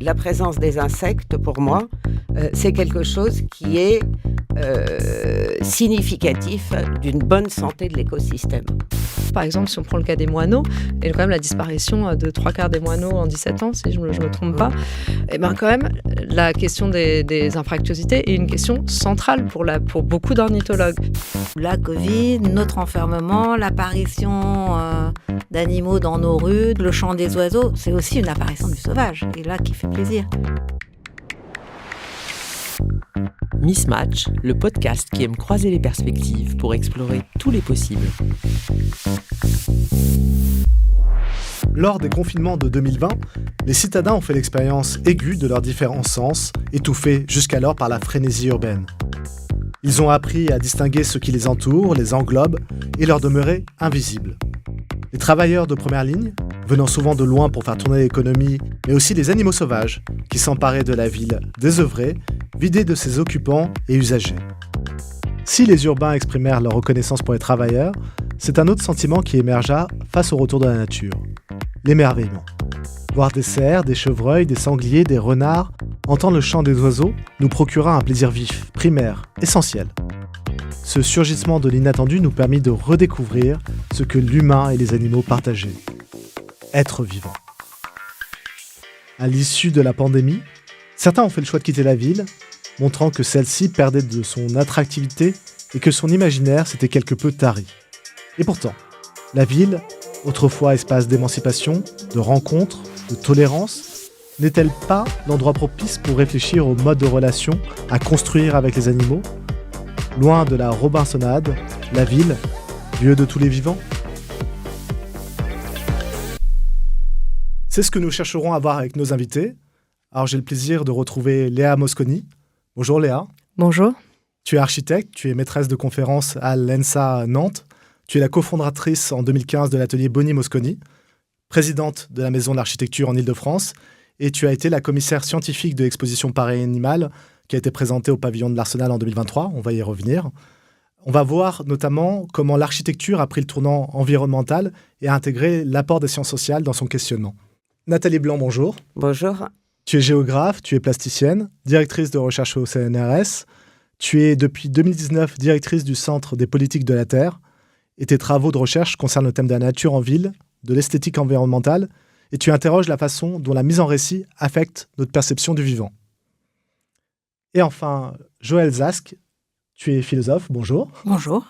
La présence des insectes, pour moi, c'est quelque chose qui est significatif d'une bonne santé de l'écosystème. Par exemple, si on prend le cas des moineaux, et quand même la disparition de 3/4 des moineaux en 17 ans, si je me trompe pas, et ben quand même, la question des infractuosités est une question centrale pour beaucoup d'ornithologues. La Covid, notre enfermement, l'apparition d'animaux dans nos rues, le chant des oiseaux, c'est aussi une apparition du sauvage, et là qui fait plaisir. Mismatch, le podcast qui aime croiser les perspectives pour explorer tous les possibles. Lors des confinements de 2020, les citadins ont fait l'expérience aiguë de leurs différents sens, étouffés jusqu'alors par la frénésie urbaine. Ils ont appris à distinguer ce qui les entoure, les englobe et leur demeurer invisibles. Les travailleurs de première ligne, venant souvent de loin pour faire tourner l'économie, mais aussi les animaux sauvages qui s'emparaient de la ville désœuvrée, vidée de ses occupants et usagers. Si les urbains exprimèrent leur reconnaissance pour les travailleurs, c'est un autre sentiment qui émergea face au retour de la nature. L'émerveillement. Voir des cerfs, des chevreuils, des sangliers, des renards, entendre le chant des oiseaux nous procura un plaisir vif, primaire, essentiel. Ce surgissement de l'inattendu nous permit de redécouvrir ce que l'humain et les animaux partageaient. Être vivant. À l'issue de la pandémie, certains ont fait le choix de quitter la ville, montrant que celle-ci perdait de son attractivité et que son imaginaire s'était quelque peu tari. Et pourtant, la ville, autrefois espace d'émancipation, de rencontres, de tolérance, n'est-elle pas l'endroit propice pour réfléchir au mode de relation à construire avec les animaux ? Loin de la Robinsonade, la ville, lieu de tous les vivants ? C'est ce que nous chercherons à voir avec nos invités. Alors j'ai le plaisir de retrouver Léa Mosconi. Bonjour Léa. Bonjour. Tu es architecte, tu es maîtresse de conférences à l'ENSA Nantes. Tu es la cofondatrice en 2015 de l'atelier Boni Mosconi, présidente de la Maison de l'Architecture en Île-de-France, et tu as été la commissaire scientifique de l'exposition Paris Animal qui a été présentée au pavillon de l'Arsenal en 2023. On va y revenir. On va voir notamment comment l'architecture a pris le tournant environnemental et a intégré l'apport des sciences sociales dans son questionnement. Nathalie Blanc, bonjour. Bonjour. Tu es géographe, tu es plasticienne, directrice de recherche au CNRS. Tu es depuis 2019 directrice du Centre des politiques de la Terre. Et tes travaux de recherche concernent le thème de la nature en ville, de l'esthétique environnementale, et tu interroges la façon dont la mise en récit affecte notre perception du vivant. Et enfin, Joëlle Zask, tu es philosophe, bonjour. Bonjour.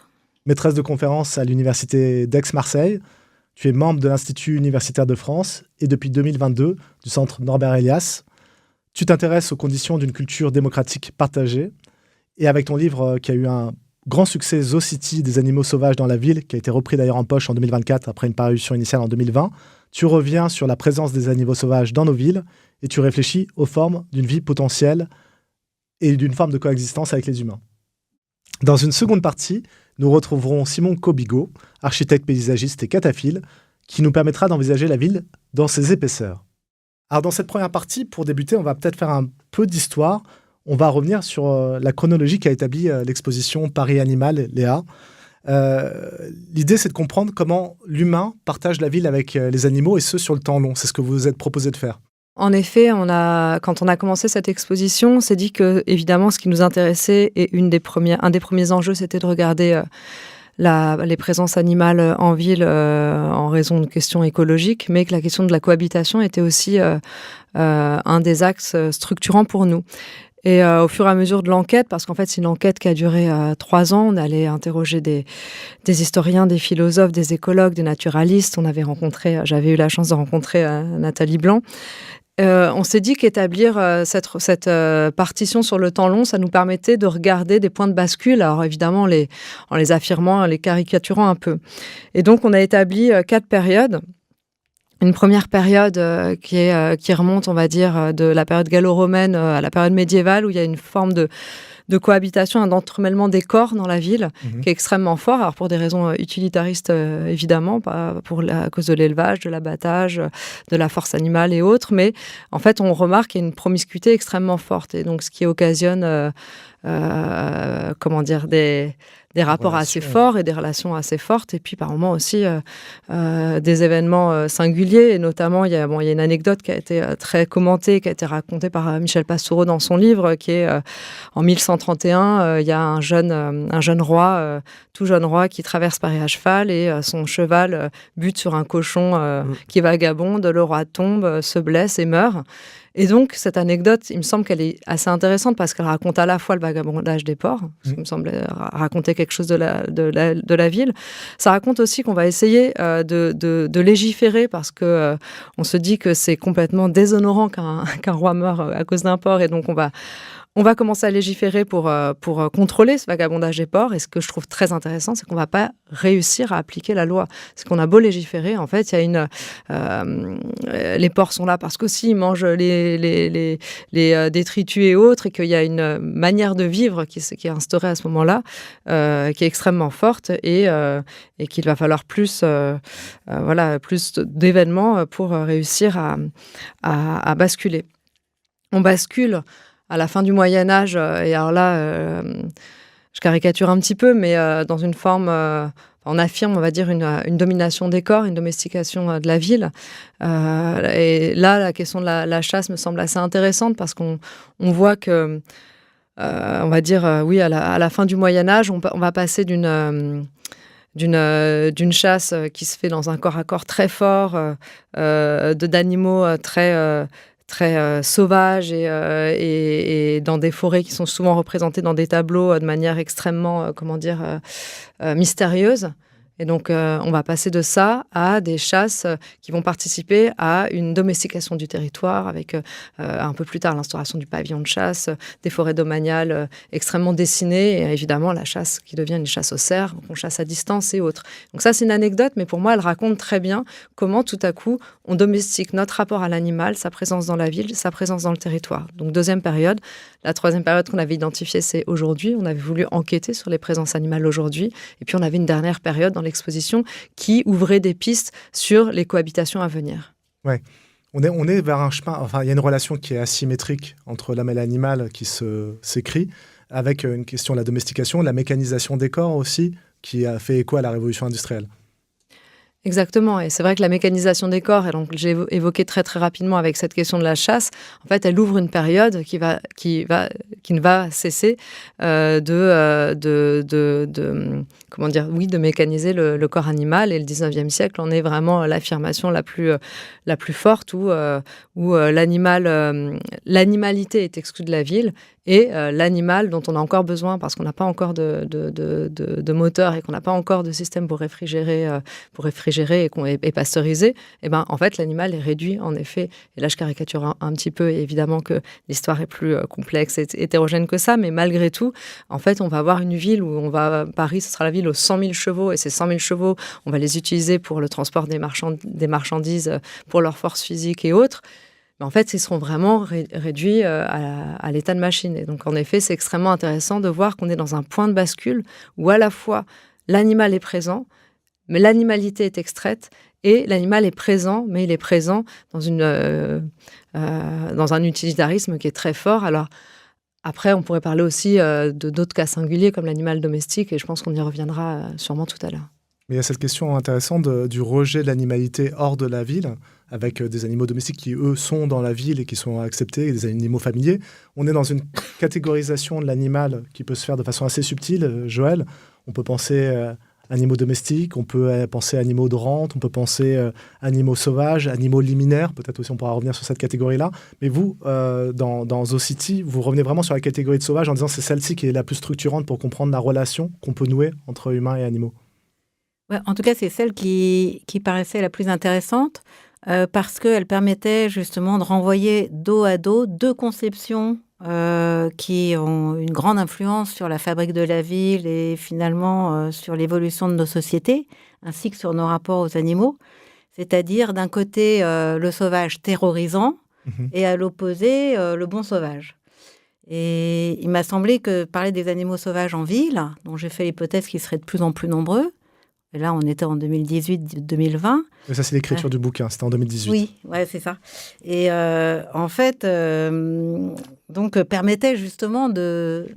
Maîtresse de conférences à l'université d'Aix-Marseille. Tu es membre de l'Institut universitaire de France et depuis 2022 du Centre Norbert Elias. Tu t'intéresses aux conditions d'une culture démocratique partagée. Et avec ton livre qui a eu un grand succès, Zoo City, des animaux sauvages dans la ville, qui a été repris d'ailleurs en poche en 2024 après une parution initiale en 2020, tu reviens sur la présence des animaux sauvages dans nos villes et tu réfléchis aux formes d'une vie potentielle et d'une forme de coexistence avec les humains. Dans une seconde partie, nous retrouverons Simon Kobigo, architecte paysagiste et cataphile, qui nous permettra d'envisager la ville dans ses épaisseurs. Alors dans cette première partie, pour débuter, on va peut-être faire un peu d'histoire. On va revenir sur la chronologie qu'a établie l'exposition Paris Animal, Léa. L'idée, c'est de comprendre comment l'humain partage la ville avec les animaux, et ce, sur le temps long. C'est ce que vous vous êtes proposé de faire. En effet, quand on a commencé cette exposition, on s'est dit que, évidemment, ce qui nous intéressait et un des premiers enjeux, c'était de regarder les présences animales en ville en raison de questions écologiques, mais que la question de la cohabitation était aussi un des axes structurants pour nous. Et au fur et à mesure de l'enquête, parce qu'en fait c'est une enquête qui a duré 3 ans, on allait interroger des historiens, des philosophes, des écologues, des naturalistes. J'avais eu la chance de rencontrer Nathalie Blanc. On s'est dit qu'établir cette partition sur le temps long, ça nous permettait de regarder des points de bascule, alors évidemment en les affirmant, en les caricaturant un peu. Et donc on a établi 4 périodes. Une première période qui remonte, on va dire, de la période gallo-romaine à la période médiévale, où il y a une forme de cohabitation, un entremêlement des corps dans la ville, qui est extrêmement fort. Alors pour des raisons utilitaristes, évidemment, pas à cause de l'élevage, de l'abattage, de la force animale et autres, mais en fait, on remarque qu'il y a une promiscuité extrêmement forte. Et donc, ce qui occasionne des rapports assez forts et des relations assez fortes, et puis par moments aussi des événements singuliers. Et notamment, il y a une anecdote qui a été très commentée, qui a été racontée par Michel Pastoureau dans son livre, qui est en 1131, il y a un jeune roi, tout jeune roi, qui traverse Paris à cheval, et son cheval bute sur un cochon qui vagabonde, le roi tombe, se blesse et meurt. Et donc, cette anecdote, il me semble qu'elle est assez intéressante parce qu'elle raconte à la fois le vagabondage des ports, ce qui me semblait raconter quelque chose de la ville. Ça raconte aussi qu'on va essayer de légiférer parce que on se dit que c'est complètement déshonorant qu'un roi meure à cause d'un port, et donc on va commencer à légiférer pour contrôler ce vagabondage des ports. Et ce que je trouve très intéressant, c'est qu'on ne va pas réussir à appliquer la loi. Parce qu'on a beau légiférer, en fait, les porcs sont là parce qu'aussi ils mangent les détritus et autres, et qu'il y a une manière de vivre qui est instaurée à ce moment-là, qui est extrêmement forte, et qu'il va falloir plus d'événements pour réussir à basculer. On bascule à la fin du Moyen-Âge, et alors là, je caricature un petit peu, mais dans une forme, on affirme, on va dire, une domination des corps, une domestication de la ville. Et là, la question de la chasse me semble assez intéressante parce qu'on voit que, on va dire, oui, à la fin du Moyen-Âge, on va passer d'une chasse qui se fait dans un corps à corps très fort, d'animaux très sauvages et dans des forêts qui sont souvent représentées dans des tableaux de manière extrêmement, mystérieuse. Et donc, on va passer de ça à des chasses qui vont participer à une domestication du territoire, avec un peu plus tard l'instauration du pavillon de chasse, des forêts domaniales extrêmement dessinées, et évidemment la chasse qui devient une chasse au cerf, on chasse à distance et autres. Donc ça, c'est une anecdote, mais pour moi, elle raconte très bien comment tout à coup, on domestique notre rapport à l'animal, sa présence dans la ville, sa présence dans le territoire. Donc deuxième période. La troisième période qu'on avait identifiée, c'est aujourd'hui. On avait voulu enquêter sur les présences animales aujourd'hui. Et puis on avait une dernière période dans l'exposition qui ouvrait des pistes sur les cohabitations à venir. Ouais. On est vers un chemin, enfin il y a une relation qui est asymétrique entre l'homme et l'animal qui s'écrit, avec une question de la domestication, de la mécanisation des corps aussi, qui a fait écho à la révolution industrielle. Exactement, et c'est vrai que la mécanisation des corps, et donc j'ai évoqué très très rapidement avec cette question de la chasse, en fait elle ouvre une période qui ne va cesser de mécaniser le corps animal, et le 19e siècle en est vraiment l'affirmation la plus forte où l'animalité est exclue de la ville, et l'animal dont on a encore besoin parce qu'on n'a pas encore de moteur et qu'on n'a pas encore de système pour réfrigérer et pasteuriser, et ben en fait l'animal est réduit en effet. Et là je caricature un petit peu, et évidemment que l'histoire est plus complexe et hétérogène que ça, mais malgré tout, en fait on va avoir une ville où Paris, ce sera la ville aux 100 000 chevaux, et ces 100 000 chevaux, on va les utiliser pour le transport des marchandises, pour leur force physique et autres. Mais en fait, ils seront vraiment réduits à l'état de machine. Et donc, en effet, c'est extrêmement intéressant de voir qu'on est dans un point de bascule où à la fois l'animal est présent, mais l'animalité est extraite, et l'animal est présent, mais il est présent dans un utilitarisme qui est très fort. Alors, après, on pourrait parler aussi d'autres cas singuliers comme l'animal domestique, et je pense qu'on y reviendra sûrement tout à l'heure. Mais il y a cette question intéressante du rejet de l'animalité hors de la ville, avec des animaux domestiques qui, eux, sont dans la ville et qui sont acceptés, et des animaux familiers. On est dans une catégorisation de l'animal qui peut se faire de façon assez subtile, Joël. On peut penser animaux domestiques, on peut penser animaux de rente, on peut penser animaux sauvages, animaux liminaires, peut-être aussi on pourra revenir sur cette catégorie-là. Mais vous, dans Zoocity, vous revenez vraiment sur la catégorie de sauvage en disant que c'est celle-ci qui est la plus structurante pour comprendre la relation qu'on peut nouer entre humains et animaux. Ouais, en tout cas, c'est celle qui paraissait la plus intéressante parce qu'elle permettait justement de renvoyer dos à dos deux conceptions qui ont une grande influence sur la fabrique de la ville et finalement sur l'évolution de nos sociétés, ainsi que sur nos rapports aux animaux. C'est-à-dire d'un côté le sauvage terrorisant et à l'opposé le bon sauvage. Et il m'a semblé que parler des animaux sauvages en ville, dont j'ai fait l'hypothèse qu'ils seraient de plus en plus nombreux, Et là, on était en 2018-2020. Mais ça, c'est l'écriture du bouquin, c'était en 2018. Oui, ouais, c'est ça. Et en fait, donc, permettait justement de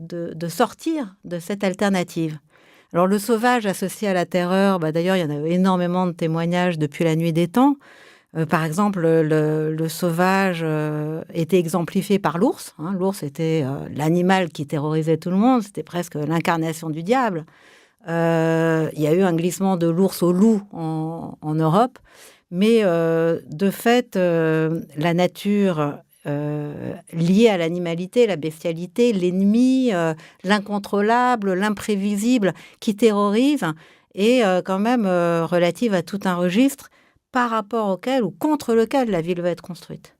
sortir de cette alternative. Alors, le sauvage associé à la terreur, d'ailleurs, il y en a énormément de témoignages depuis la nuit des temps. Par exemple, le sauvage était exemplifié par l'ours. L'ours était l'animal qui terrorisait tout le monde. C'était presque l'incarnation du diable. Il y a eu un glissement de l'ours au loup en Europe. Mais de fait, la nature liée à l'animalité, la bestialité, l'ennemi, l'incontrôlable, l'imprévisible qui terrorise est quand même relative à tout un registre par rapport auquel ou contre lequel la ville va être construite.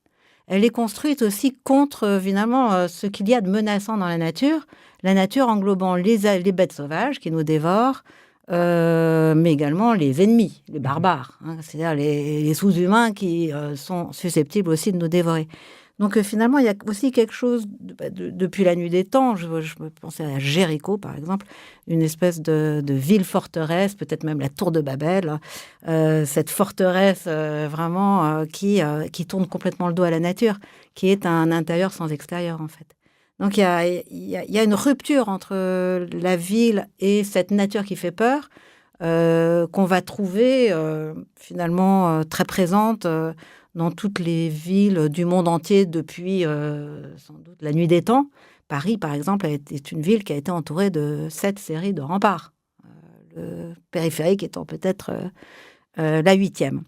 Elle est construite aussi contre, finalement, ce qu'il y a de menaçant dans la nature englobant les bêtes sauvages qui nous dévorent, mais également les ennemis, les barbares, c'est-à-dire les sous-humains qui sont susceptibles aussi de nous dévorer. Donc finalement, il y a aussi quelque chose, depuis la nuit des temps, je me pensais à Jéricho, par exemple, une espèce de ville-forteresse, peut-être même la tour de Babel, cette forteresse vraiment qui tourne complètement le dos à la nature, qui est un intérieur sans extérieur, en fait. Donc il y a une rupture entre la ville et cette nature qui fait peur, qu'on va trouver finalement très présente dans toutes les villes du monde entier depuis sans doute la nuit des temps. Paris, par exemple, est une ville qui a été entourée de 7 séries de remparts, le périphérique étant peut-être la 8e.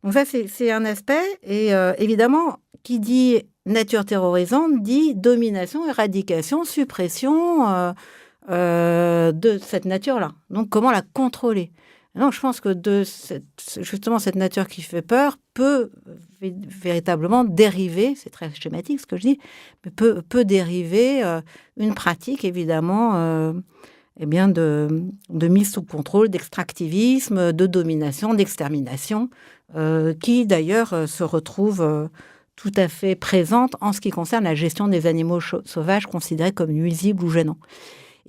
Donc ça, c'est un aspect. Et évidemment, qui dit nature terrorisante dit domination, éradication, suppression de cette nature-là. Donc, comment la contrôler ? Donc, je pense que justement, cette nature qui fait peur peut véritablement dériver, c'est très schématique ce que je dis, mais peut dériver une pratique, évidemment, de mise sous contrôle, d'extractivisme, de domination, d'extermination, qui d'ailleurs se retrouve tout à fait présente en ce qui concerne la gestion des animaux sauvages considérés comme nuisibles ou gênants.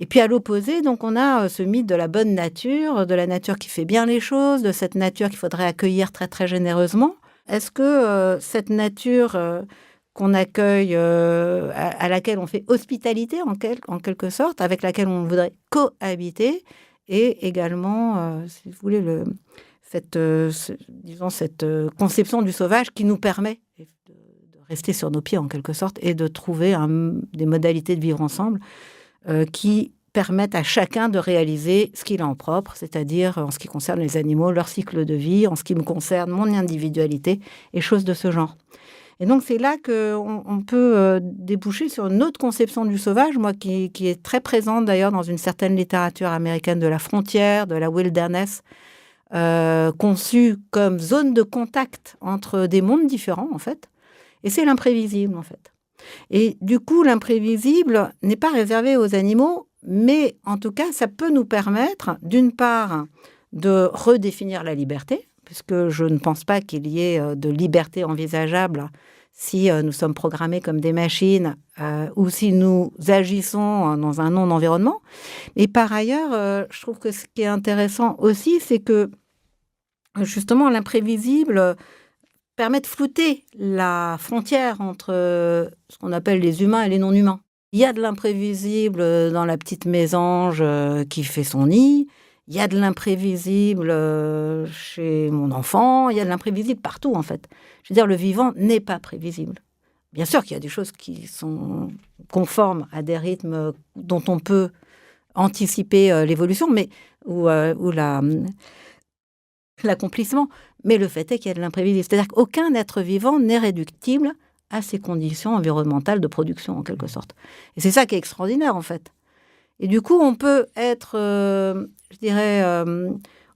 Et puis à l'opposé, donc on a ce mythe de la bonne nature, de la nature qui fait bien les choses, de cette nature qu'il faudrait accueillir très très généreusement. Est-ce que cette nature qu'on accueille, à laquelle on fait hospitalité en quelque sorte, avec laquelle on voudrait cohabiter, et également, si vous voulez, cette conception du sauvage qui nous permet de rester sur nos pieds en quelque sorte et de trouver des modalités de vivre ensemble qui permettent à chacun de réaliser ce qu'il a en propre, c'est-à-dire en ce qui concerne les animaux, leur cycle de vie, en ce qui me concerne, mon individualité, et choses de ce genre. Et donc, c'est là qu'on peut déboucher sur une autre conception du sauvage, moi, qui est très présente d'ailleurs dans une certaine littérature américaine de la frontière, de la wilderness, conçue comme zone de contact entre des mondes différents, en fait. Et c'est l'imprévisible, en fait. Et du coup, l'imprévisible n'est pas réservé aux animaux, mais en tout cas, ça peut nous permettre, d'une part, de redéfinir la liberté, puisque je ne pense pas qu'il y ait de liberté envisageable si nous sommes programmés comme des machines ou si nous agissons dans un non-environnement. Et par ailleurs, je trouve que ce qui est intéressant aussi, c'est que justement, l'imprévisible permet de flouter la frontière entre ce qu'on appelle les humains et les non-humains. Il y a de l'imprévisible dans la petite mésange qui fait son nid, il y a de l'imprévisible chez mon enfant, il y a de l'imprévisible partout, en fait. Je veux dire, le vivant n'est pas prévisible. Bien sûr qu'il y a des choses qui sont conformes à des rythmes dont on peut anticiper l'évolution, mais ou l'accomplissement. Mais le fait est qu'il y a de l'imprévisible. C'est-à-dire qu'aucun être vivant n'est réductible à ses conditions environnementales de production, en quelque sorte. Et c'est ça qui est extraordinaire, en fait. Et du coup, on peut être,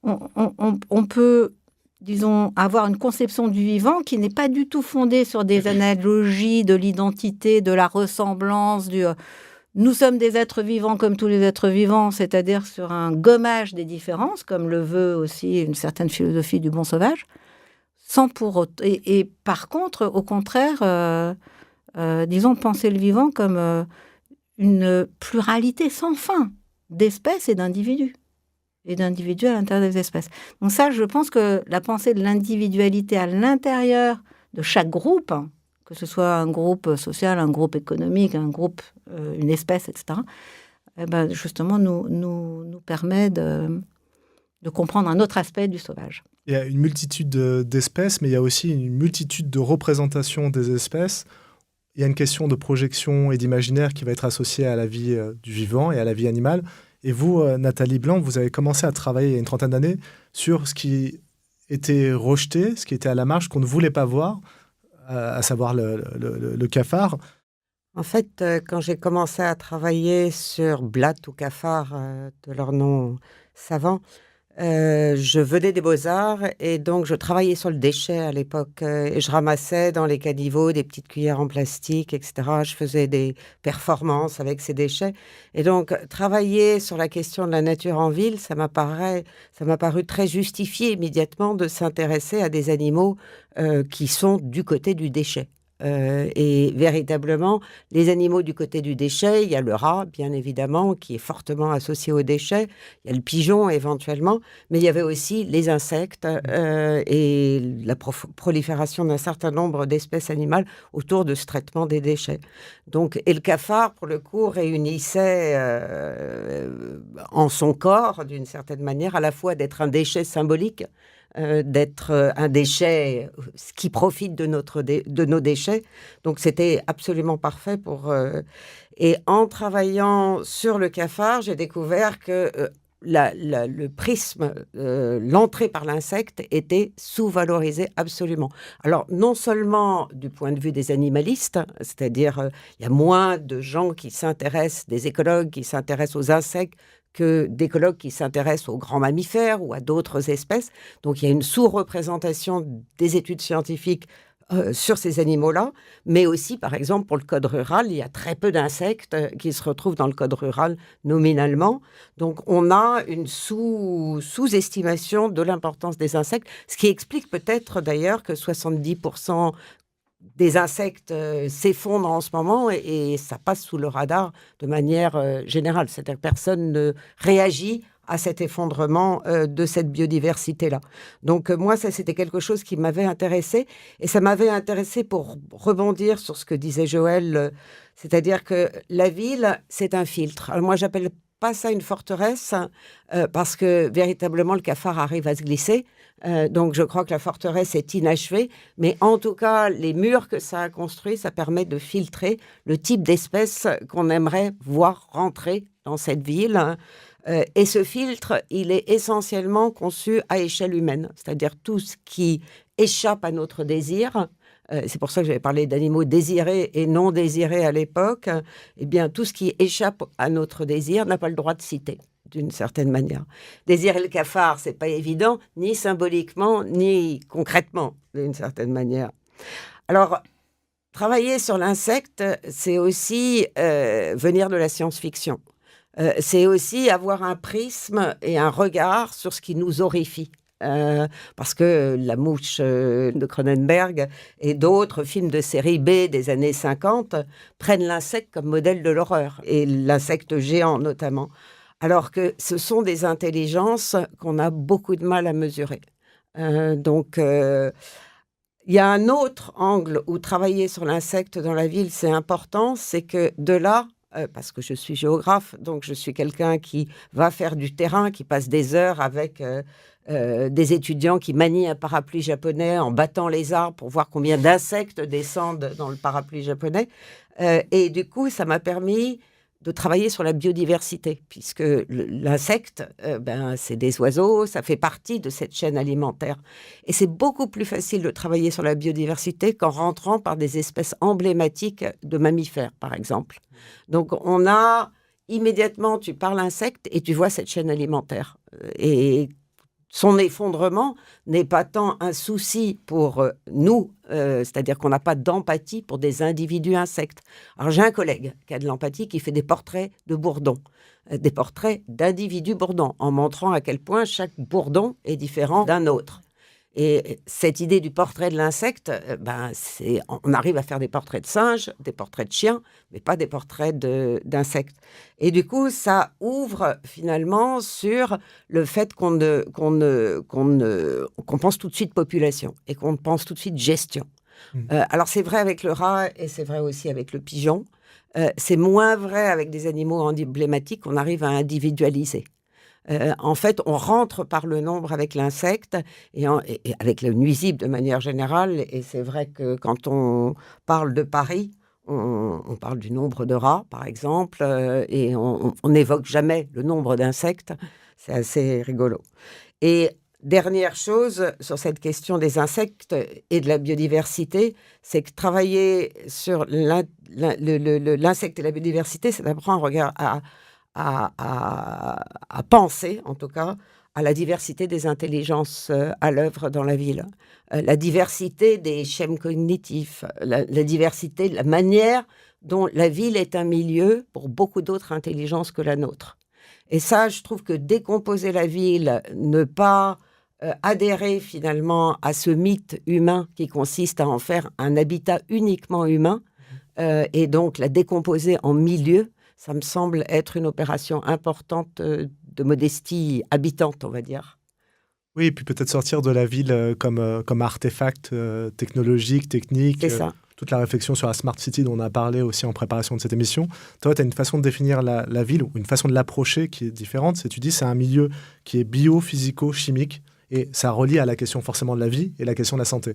on peut, disons, avoir une conception du vivant qui n'est pas du tout fondée sur des analogies de l'identité, de la ressemblance, nous sommes des êtres vivants comme tous les êtres vivants, c'est-à-dire sur un gommage des différences, comme le veut aussi une certaine philosophie du bon sauvage, sans pour et par contre, au contraire, disons, penser le vivant comme une pluralité sans fin d'espèces et d'individus. et d'individus à l'intérieur des espèces. Donc ça, je pense que la pensée de l'individualité à l'intérieur de chaque groupe, que ce soit un groupe social, un groupe économique, un groupe, une espèce, etc., justement, nous permet de comprendre un autre aspect du sauvage. Il y a une multitude d'espèces, mais il y a aussi une multitude de représentations des espèces. Il y a une question de projection et d'imaginaire qui va être associée à la vie du vivant et à la vie animale. Et vous, Nathalie Blanc, vous avez commencé à travailler il y a une trentaine d'années sur ce qui était rejeté, ce qui était à la marge, qu'on ne voulait pas voir, à savoir le cafard. En fait, quand j'ai commencé à travailler sur blattes ou cafards, de leur nom savant, je venais des Beaux-Arts et donc je travaillais sur le déchet à l'époque. Et je ramassais dans les caniveaux des petites cuillères en plastique, etc. Je faisais des performances avec ces déchets. Et donc, travailler sur la question de la nature en ville, ça m'a paru très justifié immédiatement de s'intéresser à des animaux qui sont du côté du déchet. Et véritablement, les animaux du côté du déchet, il y a le rat, bien évidemment, qui est fortement associé au déchet. Il y a le pigeon, éventuellement. Mais il y avait aussi les insectes et la prolifération d'un certain nombre d'espèces animales autour de ce traitement des déchets. Donc, et le cafard, pour le coup, réunissait en son corps, d'une certaine manière, à la fois d'être un déchet symbolique, d'être un déchet qui profite de nos déchets. Donc, c'était absolument parfait pour... Et en travaillant sur le cafard, j'ai découvert que le prisme, l'entrée par l'insecte était sous-valorisée absolument. Alors, non seulement du point de vue des animalistes, c'est-à-dire il y a moins de gens qui s'intéressent, des écologues qui s'intéressent aux insectes, que d'écologues qui s'intéressent aux grands mammifères ou à d'autres espèces. Donc, il y a une sous-représentation des études scientifiques sur ces animaux-là, mais aussi, par exemple, pour le code rural, il y a très peu d'insectes qui se retrouvent dans le code rural nominalement. Donc, on a une sous-estimation de l'importance des insectes, ce qui explique peut-être d'ailleurs que 70% des insectes s'effondrent en ce moment et ça passe sous le radar de manière générale. C'est-à-dire que personne ne réagit à cet effondrement de cette biodiversité-là. Donc moi, ça, c'était quelque chose qui m'avait intéressée. Et ça m'avait intéressée pour rebondir sur ce que disait Joël, c'est-à-dire que la ville, c'est un filtre. Alors moi, j'appelle pas ça une forteresse parce que véritablement, le cafard arrive à se glisser. Donc, je crois que la forteresse est inachevée. Mais en tout cas, les murs que ça a construits, ça permet de filtrer le type d'espèces qu'on aimerait voir rentrer dans cette ville. Et ce filtre, il est essentiellement conçu à échelle humaine. C'est-à-dire tout ce qui échappe à notre désir. C'est pour ça que j'avais parlé d'animaux désirés et non désirés à l'époque. Eh bien, tout ce qui échappe à notre désir n'a pas le droit de citer, d'une certaine manière. Désirer le cafard, c'est pas évident, ni symboliquement, ni concrètement, d'une certaine manière. Alors, travailler sur l'insecte, c'est aussi venir de la science-fiction. C'est aussi avoir un prisme et un regard sur ce qui nous horrifie. Parce que La Mouche de Cronenberg et d'autres films de série B des années 50 prennent l'insecte comme modèle de l'horreur, et l'insecte géant notamment. Alors que ce sont des intelligences qu'on a beaucoup de mal à mesurer. Donc, il y a un autre angle où travailler sur l'insecte dans la ville, c'est important, c'est que de là, parce que je suis géographe, donc je suis quelqu'un qui va faire du terrain, qui passe des heures avec des étudiants qui manient un parapluie japonais en battant les arbres pour voir combien d'insectes descendent dans le parapluie japonais. Et du coup, ça m'a permis de travailler sur la biodiversité, puisque l'insecte, c'est des oiseaux, ça fait partie de cette chaîne alimentaire. Et c'est beaucoup plus facile de travailler sur la biodiversité qu'en rentrant par des espèces emblématiques de mammifères, par exemple. Donc, on a immédiatement, tu parles insecte et tu vois cette chaîne alimentaire. Et son effondrement n'est pas tant un souci pour nous, c'est-à-dire qu'on n'a pas d'empathie pour des individus insectes. Alors j'ai un collègue qui a de l'empathie, qui fait des portraits de bourdons, des portraits d'individus bourdons, en montrant à quel point chaque bourdon est différent d'un autre. Et cette idée du portrait de l'insecte, on arrive à faire des portraits de singes, des portraits de chiens, mais pas des portraits d'insectes. Et du coup, ça ouvre finalement sur le fait qu'on pense tout de suite population et qu'on pense tout de suite gestion. Alors c'est vrai avec le rat et c'est vrai aussi avec le pigeon. C'est moins vrai avec des animaux emblématiques, on arrive à individualiser. En fait, on rentre par le nombre avec l'insecte et avec le nuisible de manière générale. Et c'est vrai que quand on parle de Paris, on parle du nombre de rats, par exemple, et on n'évoque jamais le nombre d'insectes. C'est assez rigolo. Et dernière chose sur cette question des insectes et de la biodiversité, c'est que travailler sur l'insecte et la biodiversité, c'est d'abord un regard à penser, en tout cas, à la diversité des intelligences à l'œuvre dans la ville, la diversité des schèmes cognitifs, la diversité, la manière dont la ville est un milieu pour beaucoup d'autres intelligences que la nôtre. Et ça, je trouve que décomposer la ville, ne pas adhérer finalement à ce mythe humain qui consiste à en faire un habitat uniquement humain, et donc la décomposer en milieux, ça me semble être une opération importante de modestie habitante, on va dire. Oui, et puis peut-être sortir de la ville comme artefact technologique, technique. C'est ça. Toute la réflexion sur la Smart City dont on a parlé aussi en préparation de cette émission. Toi, tu as une façon de définir la ville ou une façon de l'approcher qui est différente. Tu dis c'est un milieu qui est bio, physico, chimique et ça relie à la question forcément de la vie et la question de la santé.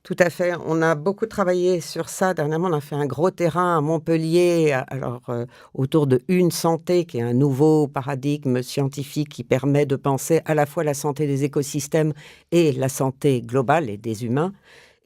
Tout à fait. On a beaucoup travaillé sur ça. Dernièrement, on a fait un gros terrain à Montpellier, autour de Une Santé, qui est un nouveau paradigme scientifique qui permet de penser à la fois la santé des écosystèmes et la santé globale et des humains.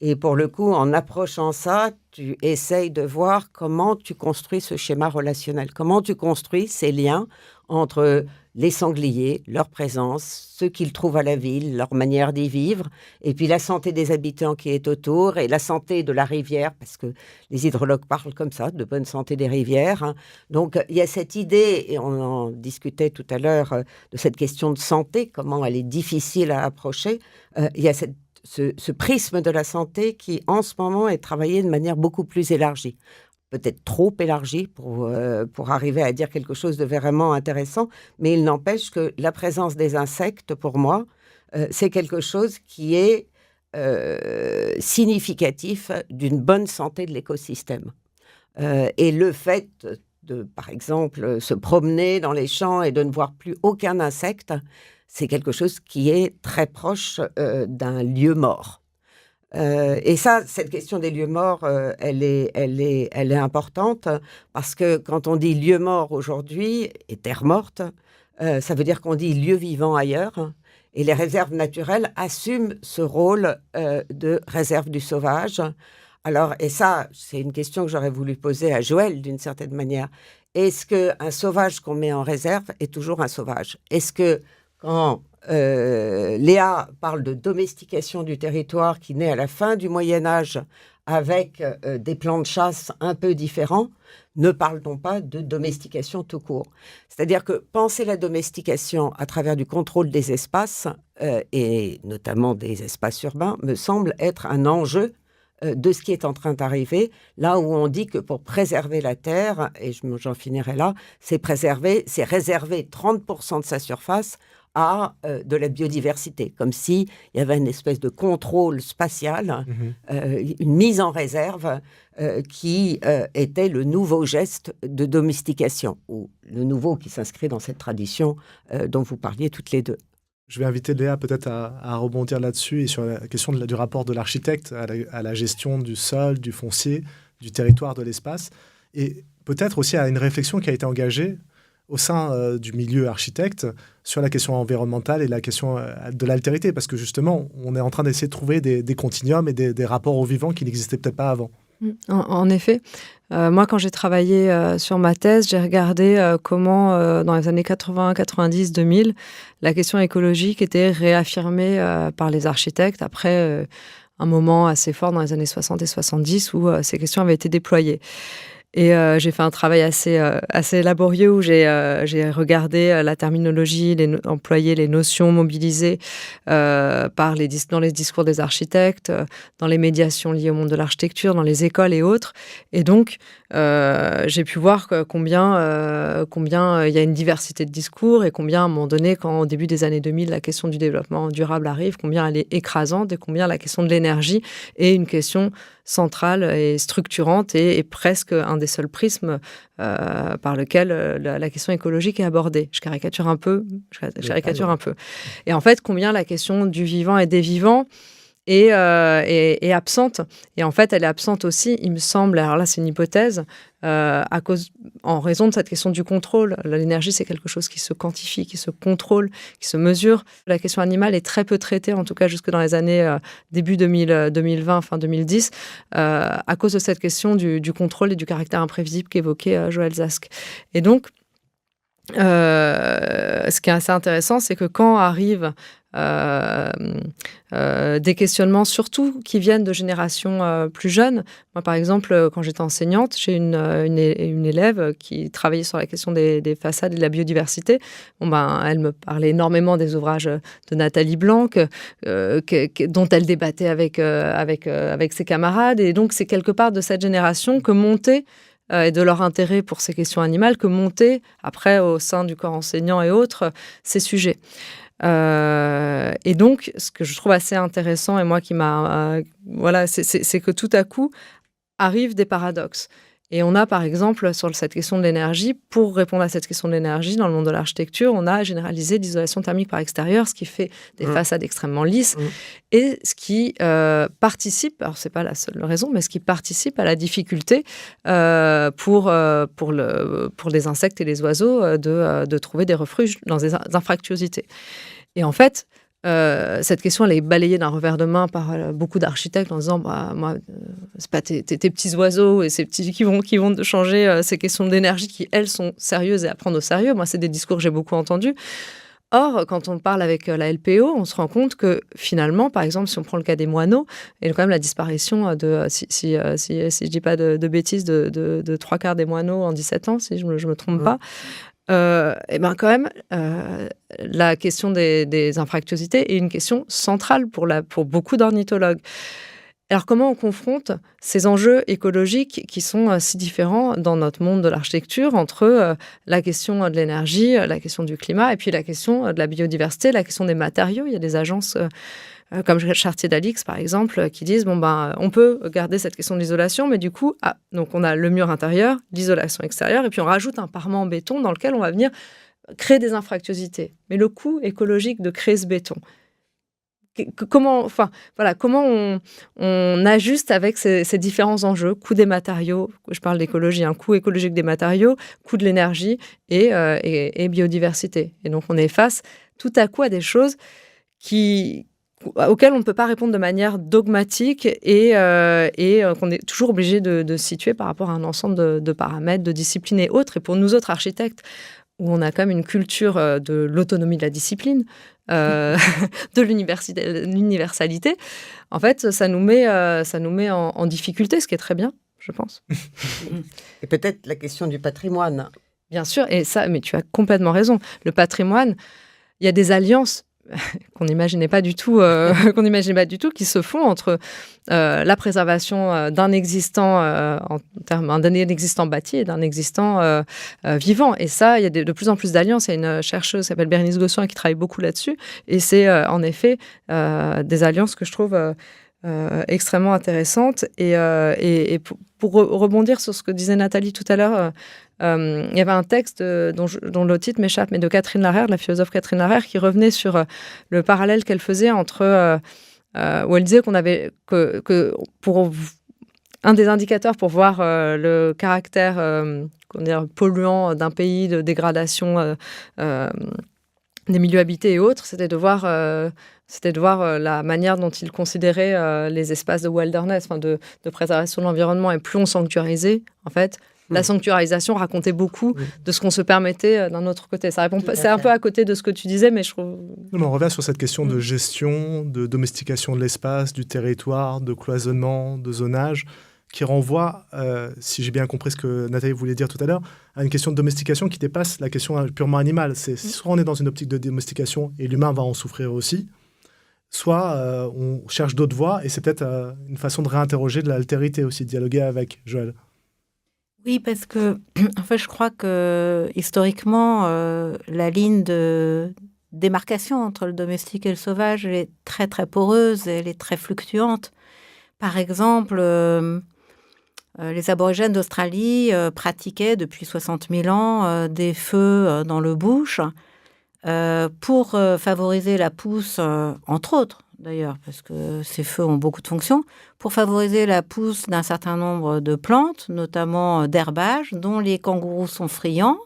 Et pour le coup, en approchant ça, tu essayes de voir comment tu construis ce schéma relationnel, comment tu construis ces liens entre les sangliers, leur présence, ce qu'ils trouvent à la ville, leur manière d'y vivre, et puis la santé des habitants qui est autour, et la santé de la rivière, parce que les hydrologues parlent comme ça, de bonne santé des rivières. Hein. Donc, il y a cette idée, et on en discutait tout à l'heure, de cette question de santé, comment elle est difficile à approcher. Il y a ce prisme de la santé qui, en ce moment, est travaillé de manière beaucoup plus élargie. Peut-être trop élargie pour arriver à dire quelque chose de vraiment intéressant, mais il n'empêche que la présence des insectes, pour moi, c'est quelque chose qui est significatif d'une bonne santé de l'écosystème. Et le fait de, par exemple, se promener dans les champs et de ne voir plus aucun insecte, c'est quelque chose qui est très proche d'un lieu mort. Et ça, cette question des lieux morts, elle est importante parce que quand on dit lieu mort aujourd'hui et terre morte, ça veut dire qu'on dit lieu vivant ailleurs. Et les réserves naturelles assument ce rôle de réserve du sauvage. Alors, et ça, c'est une question que j'aurais voulu poser à Joël d'une certaine manière. Est-ce qu'un sauvage qu'on met en réserve est toujours un sauvage ? Est-ce que quand Léa parle de domestication du territoire qui naît à la fin du Moyen-Âge avec des plans de chasse un peu différents, ne parle-t-on pas de domestication tout court ? C'est-à-dire que penser la domestication à travers du contrôle des espaces, et notamment des espaces urbains, me semble être un enjeu de ce qui est en train d'arriver, là où on dit que pour préserver la Terre, et j'en finirai là, c'est réserver 30% de sa surface à de la biodiversité, comme s'il y avait une espèce de contrôle spatial, une mise en réserve qui était le nouveau geste de domestication, ou le nouveau qui s'inscrit dans cette tradition dont vous parliez toutes les deux. Je vais inviter Léa peut-être à rebondir là-dessus et sur la question du rapport de l'architecte à la gestion du sol, du foncier, du territoire, de l'espace, et peut-être aussi à une réflexion qui a été engagée au sein du milieu architecte sur la question environnementale et la question de l'altérité, parce que justement, on est en train d'essayer de trouver des continuums et des rapports au vivant qui n'existaient peut-être pas avant. En effet. Moi, quand j'ai travaillé sur ma thèse, j'ai regardé comment, dans les années 80, 90, 2000, la question écologique était réaffirmée par les architectes après un moment assez fort dans les années 60 et 70 où ces questions avaient été déployées. Et j'ai fait un travail assez laborieux où j'ai regardé la terminologie, employé les notions mobilisées dans les discours des architectes, dans les médiations liées au monde de l'architecture, dans les écoles et autres. Et donc, j'ai pu voir combien il y a une diversité de discours et combien, à un moment donné, quand au début des années 2000, la question du développement durable arrive, combien elle est écrasante et combien la question de l'énergie est une question centrale et structurante et presque un des seuls prismes par lequel la question écologique est abordée. Je caricature un peu. Et en fait, combien la question du vivant et des vivants est absente. Et en fait, elle est absente aussi, il me semble, alors là c'est une hypothèse, en raison de cette question du contrôle. L'énergie, c'est quelque chose qui se quantifie, qui se contrôle, qui se mesure. La question animale est très peu traitée, en tout cas jusque dans les années début 2020, fin 2010, à cause de cette question du contrôle et du caractère imprévisible qu'évoquait Joël Zask. Et donc, ce qui est assez intéressant, c'est que quand arrivent des questionnements, surtout qui viennent de générations plus jeunes. Moi, par exemple, quand j'étais enseignante, j'ai une élève qui travaillait sur la question des façades et de la biodiversité. Elle me parlait énormément des ouvrages de Nathalie Blanc, dont elle débattait avec ses camarades. Et donc, c'est quelque part de cette génération que montait et de leur intérêt pour ces questions animales que montaient, après, au sein du corps enseignant et autres, ces sujets. Et donc, ce que je trouve assez intéressant, et moi qui m'a... c'est que tout à coup, arrivent des paradoxes. Et on a, par exemple, sur cette question de l'énergie, pour répondre à cette question de l'énergie, dans le monde de l'architecture, on a généralisé l'isolation thermique par extérieur, ce qui fait des façades extrêmement lisses, et ce qui participe, alors c'est pas la seule raison, mais ce qui participe à la difficulté pour les insectes et les oiseaux de trouver des refuges dans des infractuosités. Et en fait, cette question, elle est balayée d'un revers de main par beaucoup d'architectes en disant moi, c'est pas tes petits oiseaux et ces petits qui vont changer ces questions d'énergie qui, elles, sont sérieuses et à prendre au sérieux. Moi, c'est des discours que j'ai beaucoup entendus. Or, quand on parle avec la LPO, on se rend compte que finalement, par exemple, si on prend le cas des moineaux, et quand même la disparition de, si je dis pas de bêtises, de 3/4 des moineaux en 17 ans, si je me trompe pas, et ben quand même, la question des infractuosités est une question centrale pour beaucoup d'ornithologues. Alors, comment on confronte ces enjeux écologiques qui sont si différents dans notre monde de l'architecture entre la question de l'énergie, la question du climat et puis la question de la biodiversité, la question des matériaux. Il y a des agences comme Chartier d'Alix, par exemple, qui disent on peut garder cette question de l'isolation, mais du coup, donc on a le mur intérieur, l'isolation extérieure, et puis on rajoute un parement en béton dans lequel on va venir créer des infractuosités. Mais le coût écologique de créer ce béton, comment on ajuste avec ces différents enjeux, coût des matériaux, je parle d'écologie, coût écologique des matériaux, coût de l'énergie et biodiversité. Et donc on est face tout à coup à des choses auxquelles on ne peut pas répondre de manière dogmatique et qu'on est toujours obligé de situer par rapport à un ensemble de paramètres, de disciplines et autres. Et pour nous autres architectes, où on a quand même une culture de l'autonomie de la discipline, de l'universalité, en fait, ça nous met en difficulté, ce qui est très bien, je pense. Et peut-être la question du patrimoine. Bien sûr, et ça, mais tu as complètement raison. Le patrimoine, il y a des alliances qu'on n'imaginait pas du tout, qui se font entre la préservation d'un existant d'un existant bâti et d'un existant vivant. Et ça, il y a de plus en plus d'alliances. Il y a une chercheuse qui s'appelle Bérénice Gossuin qui travaille beaucoup là-dessus. Et c'est en effet des alliances que je trouve extrêmement intéressantes. Et pour rebondir sur ce que disait Nathalie tout à l'heure, il y avait un texte dont le titre m'échappe, mais de Catherine Larère, de la philosophe Catherine Larère, qui revenait sur le parallèle qu'elle faisait entre... où elle disait que pour un des indicateurs pour voir le caractère polluant d'un pays, de dégradation des milieux habités et autres, c'était de voir la manière dont il considérait les espaces de wilderness, de préservation de l'environnement. Et plus on sanctuarisait, en fait, la sanctuarisation racontait beaucoup de ce qu'on se permettait d'un autre côté. Ça répond c'est un peu à côté de ce que tu disais, mais je trouve... Non, mais on revient sur cette question de gestion, de domestication de l'espace, du territoire, de cloisonnement, de zonage, qui renvoie, si j'ai bien compris ce que Nathalie voulait dire tout à l'heure, à une question de domestication qui dépasse la question purement animale. C'est soit on est dans une optique de domestication et l'humain va en souffrir aussi, soit on cherche d'autres voies et c'est peut-être une façon de réinterroger de l'altérité aussi, de dialoguer avec. Joël. Oui, parce que en fait, je crois que historiquement, la ligne de démarcation entre le domestique et le sauvage, elle est très très poreuse, elle est très fluctuante. Par exemple, les aborigènes d'Australie pratiquaient depuis 60 000 ans des feux dans le bush pour favoriser la pousse, entre autres d'ailleurs, parce que ces feux ont beaucoup de fonctions, pour favoriser la pousse d'un certain nombre de plantes, notamment d'herbages, dont les kangourous sont friands,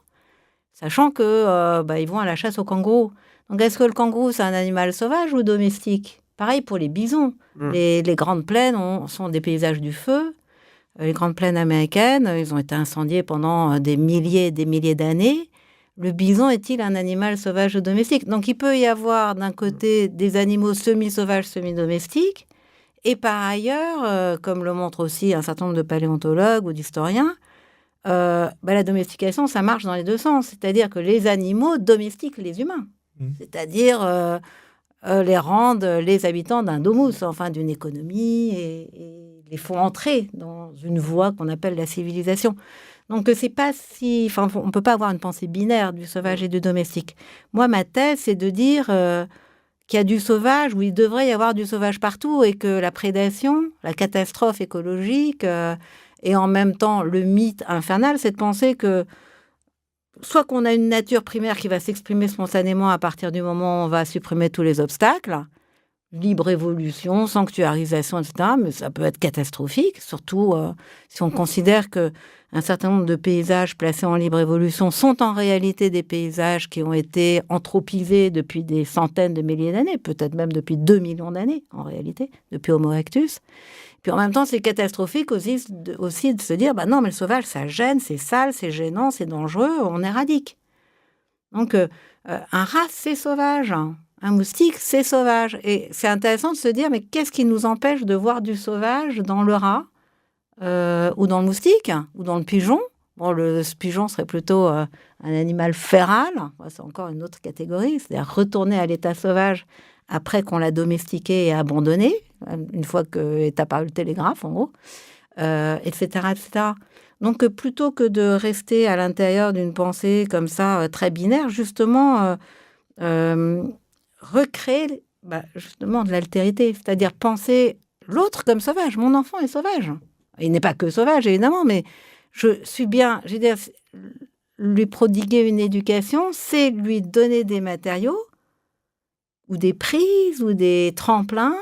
sachant que ils vont à la chasse aux kangourous. Donc, est-ce que le kangourou, c'est un animal sauvage ou domestique ? Pareil pour les bisons. Les grandes plaines sont des paysages du feu. Les grandes plaines américaines, ils ont été incendiées pendant des milliers et des milliers d'années. Le bison est-il un animal sauvage ou domestique ? Donc, il peut y avoir d'un côté des animaux semi-sauvages, semi-domestiques. Et par ailleurs, comme le montrent aussi un certain nombre de paléontologues ou d'historiens, la domestication, ça marche dans les deux sens. C'est-à-dire que les animaux domestiquent les humains. C'est-à-dire les rendent les habitants d'un domus, enfin d'une économie, et les font entrer dans une voie qu'on appelle la civilisation. Donc c'est pas si, on peut pas avoir une pensée binaire du sauvage et du domestique. Moi, ma thèse, c'est de dire qu'il y a du sauvage, où il devrait y avoir du sauvage partout, et que la prédation, la catastrophe écologique, et en même temps le mythe infernal, c'est de penser que soit qu'on a une nature primaire qui va s'exprimer spontanément à partir du moment où on va supprimer tous les obstacles, libre évolution, sanctuarisation, etc., mais ça peut être catastrophique, surtout si on considère qu'un certain nombre de paysages placés en libre évolution sont en réalité des paysages qui ont été anthropisés depuis des centaines de milliers d'années, peut-être même depuis 2 millions d'années, en réalité, depuis Homo erectus. Puis en même temps, c'est catastrophique aussi de se dire, non, mais le sauvage, ça gêne, c'est sale, c'est gênant, c'est dangereux, on éradique. Donc, un rat, c'est sauvage. Un moustique, c'est sauvage. Et c'est intéressant de se dire, mais qu'est-ce qui nous empêche de voir du sauvage dans le rat, ou dans le moustique, ou dans le pigeon ? Bon, le pigeon serait plutôt un animal féral. C'est encore une autre catégorie, c'est-à-dire retourner à l'état sauvage après qu'on l'a domestiqué et abandonné, une fois qu'est apparu le télégraphe, en gros, etc., etc. Donc, plutôt que de rester à l'intérieur d'une pensée comme ça, très binaire, justement, recréer justement de l'altérité, c'est-à-dire penser l'autre comme sauvage. Mon enfant est sauvage. Il n'est pas que sauvage, évidemment, mais je veux dire, lui prodiguer une éducation, c'est lui donner des matériaux ou des prises ou des tremplins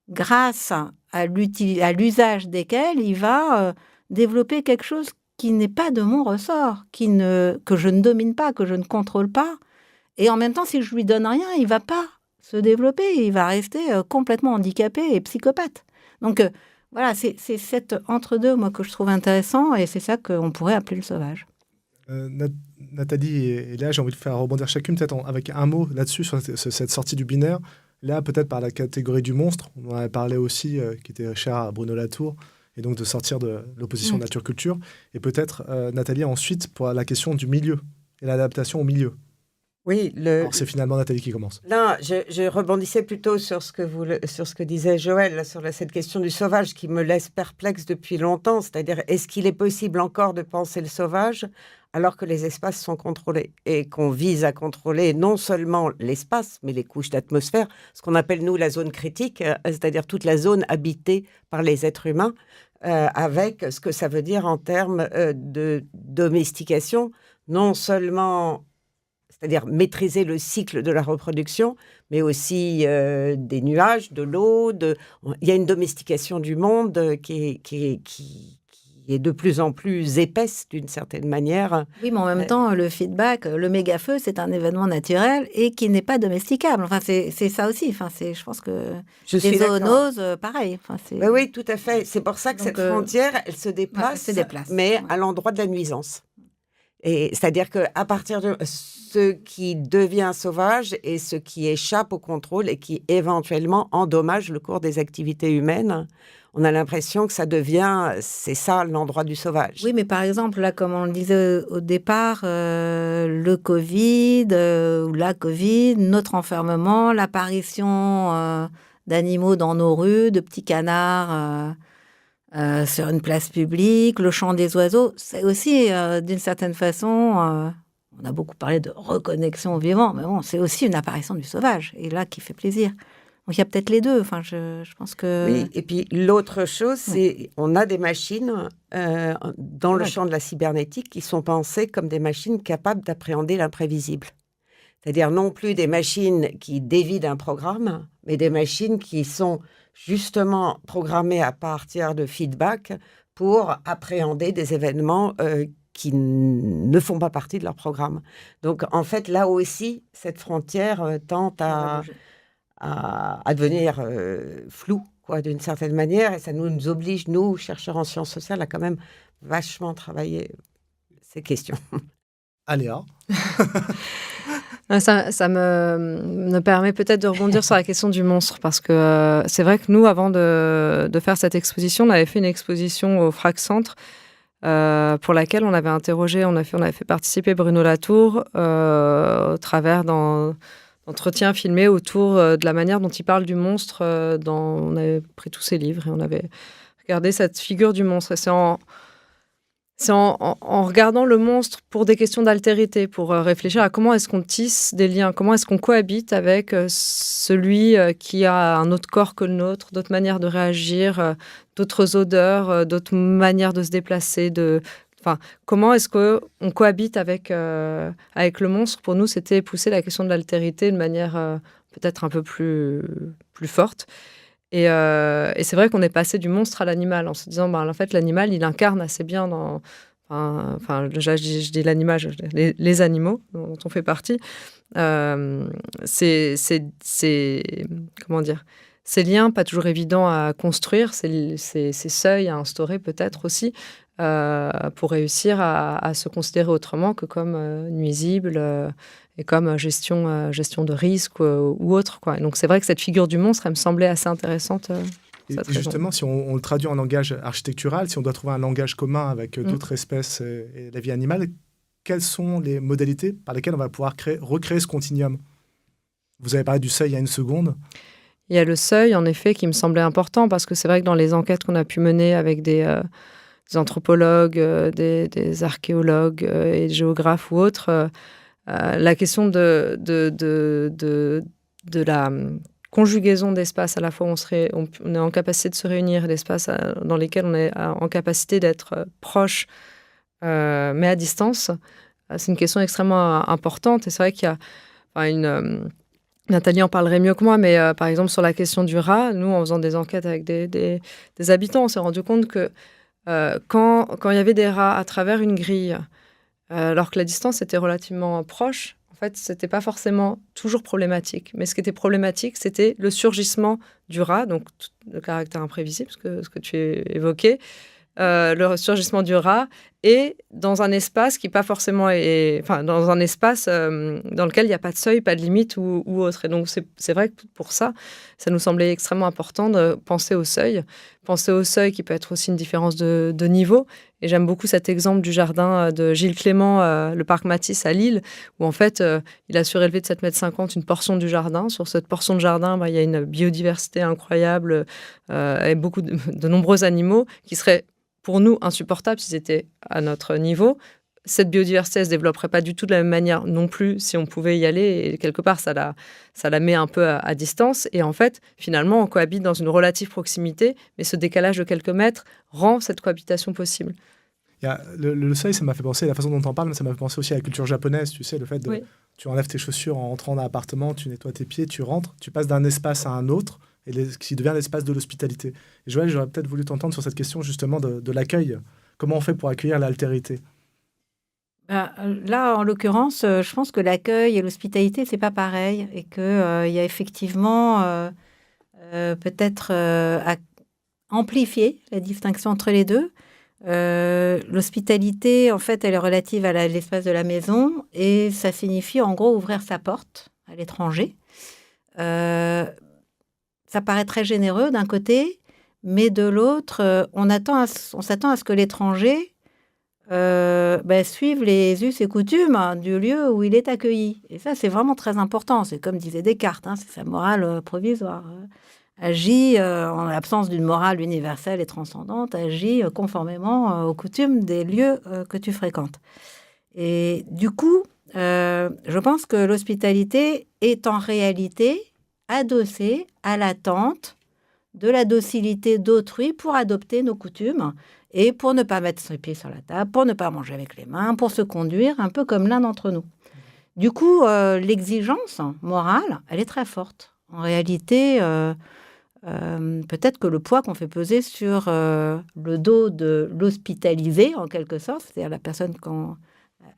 grâce à l'usage desquels il va développer quelque chose qui n'est pas de mon ressort, que je ne domine pas, que je ne contrôle pas. Et en même temps, si je lui donne rien, il va pas se développer, il va rester complètement handicapé et psychopathe. Donc voilà, c'est cet entre-deux, moi, que je trouve intéressant, et c'est ça qu'on pourrait appeler le sauvage. Nathalie et Léa, j'ai envie de faire rebondir chacune peut-être avec un mot là-dessus, sur cette sortie du binaire. Là, peut-être par la catégorie du monstre, on en avait parlé aussi, qui était cher à Bruno Latour, et donc de sortir de l'opposition nature-culture. Et peut-être, Nathalie, ensuite, pour la question du milieu et l'adaptation au milieu. Oui, alors, c'est finalement Nathalie qui commence. Non, je rebondissais plutôt sur ce que disait Joël, là, sur cette question du sauvage qui me laisse perplexe depuis longtemps. C'est-à-dire, est-ce qu'il est possible encore de penser le sauvage alors que les espaces sont contrôlés et qu'on vise à contrôler non seulement l'espace, mais les couches d'atmosphère, ce qu'on appelle, nous, la zone critique, c'est-à-dire toute la zone habitée par les êtres humains, avec ce que ça veut dire en termes de domestication, non seulement... c'est-à-dire maîtriser le cycle de la reproduction, mais aussi des nuages, de l'eau. Il y a une domestication du monde qui est de plus en plus épaisse, d'une certaine manière. Oui, mais en même temps, le feedback, le méga-feu, c'est un événement naturel et qui n'est pas domesticable. Enfin, c'est ça aussi. Enfin, je pense que les zoonoses, pareil. Enfin, oui, tout à fait. C'est pour ça que cette frontière, elle se déplace, mais à l'endroit de la nuisance. Et c'est-à-dire qu'à partir de ce qui devient sauvage et ce qui échappe au contrôle et qui éventuellement endommage le cours des activités humaines, on a l'impression que c'est ça l'endroit du sauvage. Oui, mais par exemple, là, comme on le disait au départ, le Covid ou la Covid, notre enfermement, l'apparition d'animaux dans nos rues, de petits canards sur une place publique, le chant des oiseaux, c'est aussi, d'une certaine façon, on a beaucoup parlé de reconnexion au vivant, mais bon, c'est aussi une apparition du sauvage, et là, qui fait plaisir. Donc, il y a peut-être les deux. Enfin, je pense que... Oui, et puis l'autre chose, c'est on a des machines dans le champ de la cybernétique qui sont pensées comme des machines capables d'appréhender l'imprévisible. C'est-à-dire non plus des machines qui dévident un programme, mais des machines qui sont justement programmées à partir de feedback pour appréhender des événements qui ne font pas partie de leur programme. Donc, en fait, là aussi, cette frontière tente à devenir floue, quoi, d'une certaine manière. Et ça nous oblige, nous, chercheurs en sciences sociales, à quand même vachement travailler ces questions. Aléa. Ça me permet peut-être de rebondir sur la question du monstre, parce que c'est vrai que nous, avant de faire cette exposition, on avait fait une exposition au Frac Centre pour laquelle on avait interrogé, on avait fait participer Bruno Latour au travers d'entretiens filmés autour de la manière dont il parle du monstre. On avait pris tous ses livres et on avait regardé cette figure du monstre. Et c'est en regardant le monstre pour des questions d'altérité, pour réfléchir à comment est-ce qu'on tisse des liens, comment est-ce qu'on cohabite avec celui qui a un autre corps que le nôtre, d'autres manières de réagir, d'autres odeurs, d'autres manières de se déplacer. Enfin, comment est-ce qu'on cohabite avec le monstre? Pour nous, c'était pousser la question de l'altérité de manière peut-être un peu plus forte. Et c'est vrai qu'on est passé du monstre à l'animal en se disant, en fait, l'animal, il incarne assez bien déjà, je dis l'animal, les animaux dont on fait partie. Comment dire, ces liens pas toujours évidents à construire, ces seuils à instaurer peut-être aussi, pour réussir à se considérer autrement que comme nuisible et comme gestion de risque ou autre, quoi. Et donc c'est vrai que cette figure du monstre, elle me semblait assez intéressante. Et justement, si on le traduit en langage architectural, si on doit trouver un langage commun avec d'autres espèces et la vie animale, quelles sont les modalités par lesquelles on va pouvoir recréer ce continuum? Vous avez parlé du seuil il y a une seconde. Il y a le seuil, en effet, qui me semblait important, parce que c'est vrai que dans les enquêtes qu'on a pu mener avec des anthropologues, des archéologues et des géographes ou autres, la question de la conjugaison d'espaces, à la fois on est en capacité de se réunir, d'espaces dans lesquels on est en capacité d'être proche, mais à distance, c'est une question extrêmement importante. Et c'est vrai qu'il y a Nathalie en parlerait mieux que moi, mais par exemple sur la question du rat, nous, en faisant des enquêtes avec des habitants, on s'est rendu compte que quand il y avait des rats à travers une grille, alors que la distance était relativement proche, en fait, c'était pas forcément toujours problématique. Mais ce qui était problématique, c'était le surgissement du rat, donc le caractère imprévisible, ce que tu évoquais, le surgissement du rat, et dans un espace qui pas forcément dans un espace dans lequel il n'y a pas de seuil, pas de limite ou autre. Et donc c'est vrai que pour ça nous semblait extrêmement important de penser au seuil qui peut être aussi une différence de niveau. Et j'aime beaucoup cet exemple du jardin de Gilles Clément, le parc Matisse à Lille, où en fait il a surélevé de 7,50 m une portion du jardin. Sur cette portion de jardin, il y a une biodiversité incroyable et beaucoup de nombreux animaux qui seraient pour nous insupportable s'ils étaient à notre niveau. Cette biodiversité, elle ne se développerait pas du tout de la même manière non plus si on pouvait y aller. Et quelque part, ça la met un peu à distance. Et en fait, finalement, on cohabite dans une relative proximité, mais ce décalage de quelques mètres rend cette cohabitation possible. Il y a le seuil, ça m'a fait penser, la façon dont on parle, ça m'a fait penser aussi à la culture japonaise, tu sais, le fait de... Oui. Tu enlèves tes chaussures en entrant dans l'appartement, tu nettoies tes pieds, tu rentres, tu passes d'un espace à un autre, qui devient l'espace de l'hospitalité. Et Joël, j'aurais peut-être voulu t'entendre sur cette question justement de l'accueil. Comment on fait pour accueillir l'altérité? Là, en l'occurrence, je pense que l'accueil et l'hospitalité, c'est pas pareil, et qu'il y a effectivement peut-être à amplifier la distinction entre les deux. L'hospitalité, en fait, elle est relative à l'espace de la maison, et ça signifie en gros ouvrir sa porte à l'étranger. Ça paraît très généreux d'un côté, mais de l'autre, on s'attend à ce que l'étranger suive les us et coutumes du lieu où il est accueilli. Et ça, c'est vraiment très important. C'est comme disait Descartes, c'est sa morale provisoire. Agit en l'absence d'une morale universelle et transcendante, agit conformément aux coutumes des lieux que tu fréquentes. Et du coup, je pense que l'hospitalité est en réalité adossée à l'attente de la docilité d'autrui pour adopter nos coutumes et pour ne pas mettre ses pieds sur la table, pour ne pas manger avec les mains, pour se conduire un peu comme l'un d'entre nous. Du coup, l'exigence morale, elle est très forte. En réalité, peut-être que le poids qu'on fait peser sur le dos de l'hospitalisé, en quelque sorte, c'est-à-dire la personne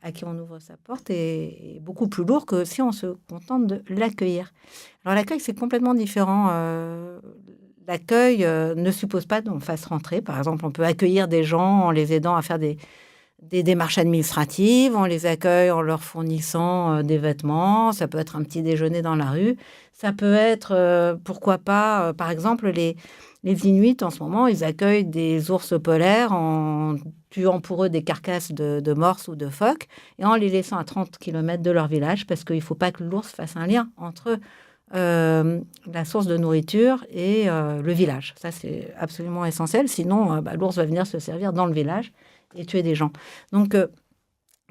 à qui on ouvre sa porte, est beaucoup plus lourd que si on se contente de l'accueillir. Alors l'accueil, c'est complètement différent. L'accueil ne suppose pas qu'on fasse rentrer. Par exemple, on peut accueillir des gens en les aidant à faire des démarches administratives, on les accueille en leur fournissant des vêtements, ça peut être un petit déjeuner dans la rue, ça peut être, pourquoi pas, par exemple, les Inuits, en ce moment, ils accueillent des ours polaires en tuant pour eux des carcasses de morses ou de phoques et en les laissant à 30 km de leur village, parce qu'il ne faut pas que l'ours fasse un lien entre la source de nourriture et le village. Ça, c'est absolument essentiel, sinon l'ours va venir se servir dans le village et tuer des gens. Donc,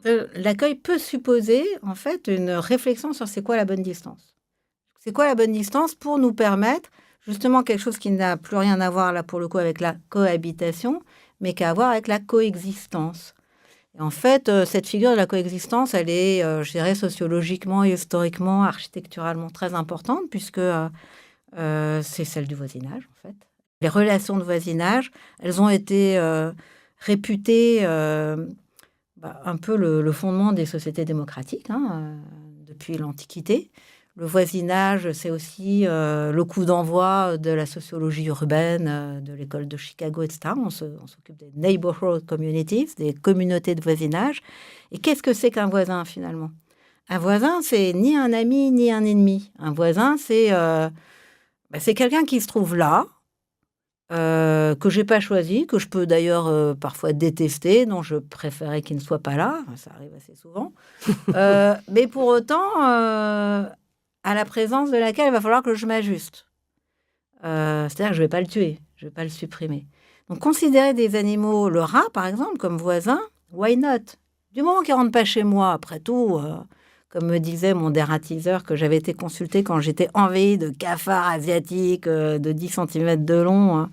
l'accueil peut supposer, en fait, une réflexion sur c'est quoi la bonne distance. C'est quoi la bonne distance pour nous permettre, justement, quelque chose qui n'a plus rien à voir, là, pour le coup, avec la cohabitation, mais qu'à voir avec la coexistence. Et en fait, cette figure de la coexistence, elle est, je dirais, sociologiquement, historiquement, architecturalement très importante, puisque c'est celle du voisinage, en fait. Les relations de voisinage, elles ont été réputées un peu le fondement des sociétés démocratiques depuis l'Antiquité. Le voisinage, c'est aussi le coup d'envoi de la sociologie urbaine, de l'école de Chicago, etc. On s'occupe des neighborhood communities, des communautés de voisinage. Et qu'est-ce que c'est qu'un voisin, finalement ? Un voisin, c'est ni un ami, ni un ennemi. Un voisin, c'est quelqu'un qui se trouve là, que je n'ai pas choisi, que je peux d'ailleurs parfois détester, dont je préférais qu'il ne soit pas là. Ça arrive assez souvent. Mais pour autant... à la présence de laquelle il va falloir que je m'ajuste. C'est-à-dire que je ne vais pas le tuer, je ne vais pas le supprimer. Donc, considérer des animaux, le rat, par exemple, comme voisin, why not ? Du moment qu'il ne rentre pas chez moi, après tout, comme me disait mon dératiseur que j'avais été consulté quand j'étais envahie de cafards asiatiques de 10 cm de long,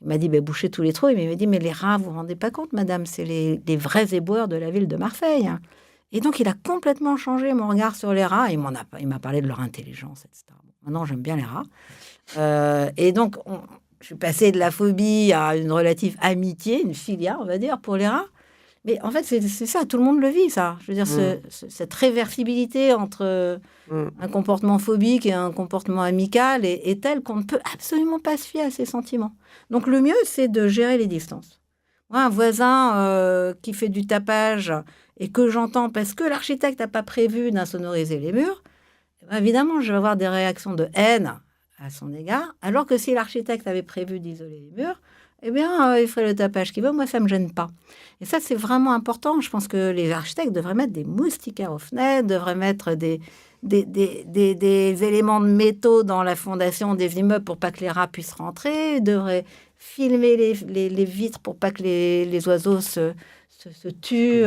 il m'a dit, bouchez tous les trous. Il m'a dit, mais les rats, vous ne vous rendez pas compte, madame, c'est les vrais éboueurs de la ville de Marseille. Et donc, il a complètement changé mon regard sur les rats. Il m'a parlé de leur intelligence, etc. Maintenant, j'aime bien les rats. Et donc, je suis passée de la phobie à une relative amitié, une philia, on va dire, pour les rats. Mais en fait, c'est ça, tout le monde le vit, ça. Je veux dire, cette réversibilité entre un comportement phobique et un comportement amical est telle qu'on ne peut absolument pas se fier à ses sentiments. Donc, le mieux, c'est de gérer les distances. Moi, un voisin qui fait du tapage... et que j'entends parce que l'architecte n'a pas prévu d'insonoriser les murs, évidemment, je vais avoir des réactions de haine à son égard, alors que si l'architecte avait prévu d'isoler les murs, il ferait le tapage qu'il veut, moi, ça ne me gêne pas. Et ça, c'est vraiment important. Je pense que les architectes devraient mettre des moustiquaires aux fenêtres, devraient mettre des éléments de métaux dans la fondation des immeubles pour pas que les rats puissent rentrer, devraient filmer les vitres pour pas que les oiseaux se tuent,